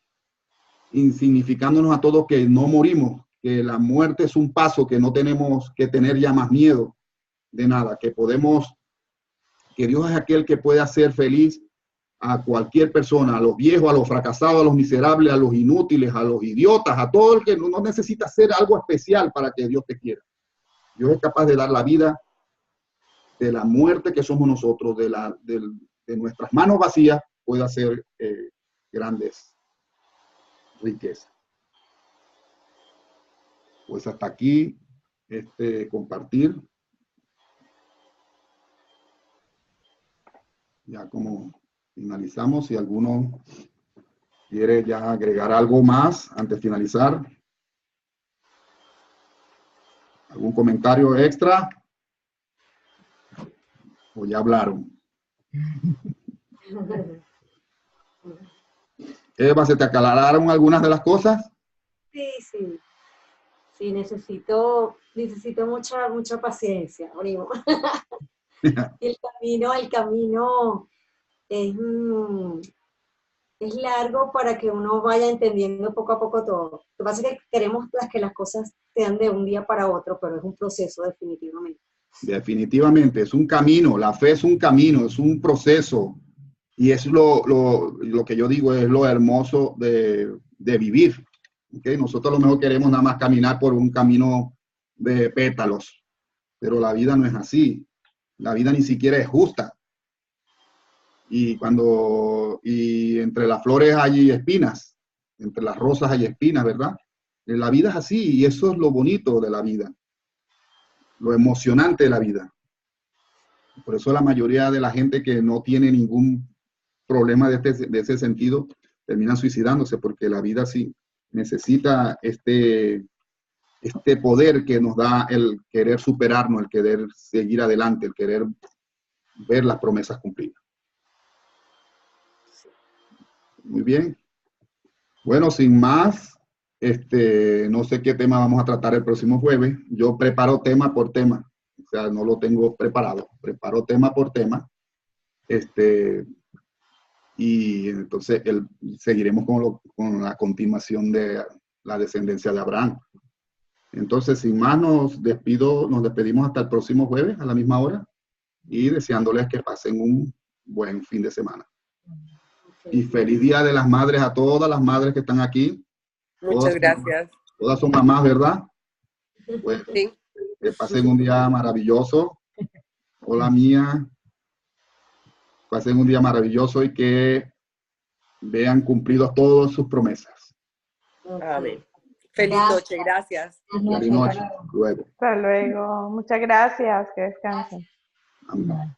Speaker 1: insignificándonos a todos que no morimos, que la muerte es un paso, que no tenemos que tener ya más miedo de nada, que podemos, que Dios es aquel que puede hacer feliz a cualquier persona, a los viejos, a los fracasados, a los miserables, a los inútiles, a los idiotas, a todo el que no necesita hacer algo especial para que Dios te quiera. Dios es capaz de dar la vida de la muerte que somos nosotros, de nuestras manos vacías, puede hacer grandes riquezas. Pues hasta aquí compartir. Ya como finalizamos, si alguno quiere ya agregar algo más antes de finalizar. ¿Algún comentario extra? ¿O ya hablaron? Eva, ¿se te aclararon algunas de las cosas?
Speaker 2: Sí, sí. Sí, necesito mucha paciencia, primo. Y el camino es largo para que uno vaya entendiendo poco a poco todo. Lo que pasa es que queremos que las cosas sean de un día para otro, pero es un proceso definitivamente.
Speaker 1: Definitivamente, es un camino, la fe es un camino, es un proceso. Y es lo que yo digo, es lo hermoso de vivir. ¿Okay? Nosotros a lo mejor queremos nada más caminar por un camino de pétalos, pero la vida no es así. La vida ni siquiera es justa. Y entre las flores hay espinas, entre las rosas hay espinas, ¿verdad? La vida es así y eso es lo bonito de la vida, lo emocionante de la vida. Por eso la mayoría de la gente que no tiene ningún problema de ese sentido termina suicidándose, porque la vida sí necesita este poder que nos da el querer superarnos, el querer seguir adelante, el querer ver las promesas cumplidas. Muy bien. Bueno, sin más, no sé qué tema vamos a tratar el próximo jueves. Yo preparo tema por tema. O sea, no lo tengo preparado. Preparo tema por tema. Y entonces seguiremos con la continuación de la descendencia de Abraham. Entonces, sin más, nos despedimos hasta el próximo jueves a la misma hora y deseándoles que pasen un buen fin de semana. Y feliz Día de las Madres a todas las madres que están aquí.
Speaker 3: Muchas gracias.
Speaker 1: Todas son mamás, ¿verdad? Pues,
Speaker 3: sí.
Speaker 1: Que pasen un día maravilloso. Hola mía. Pasen un día maravilloso y que vean cumplidos todas sus promesas.
Speaker 3: Amén. Feliz noche, gracias.
Speaker 1: Feliz noche. Luego.
Speaker 5: Hasta luego. Muchas gracias. Que descansen.
Speaker 1: Amén.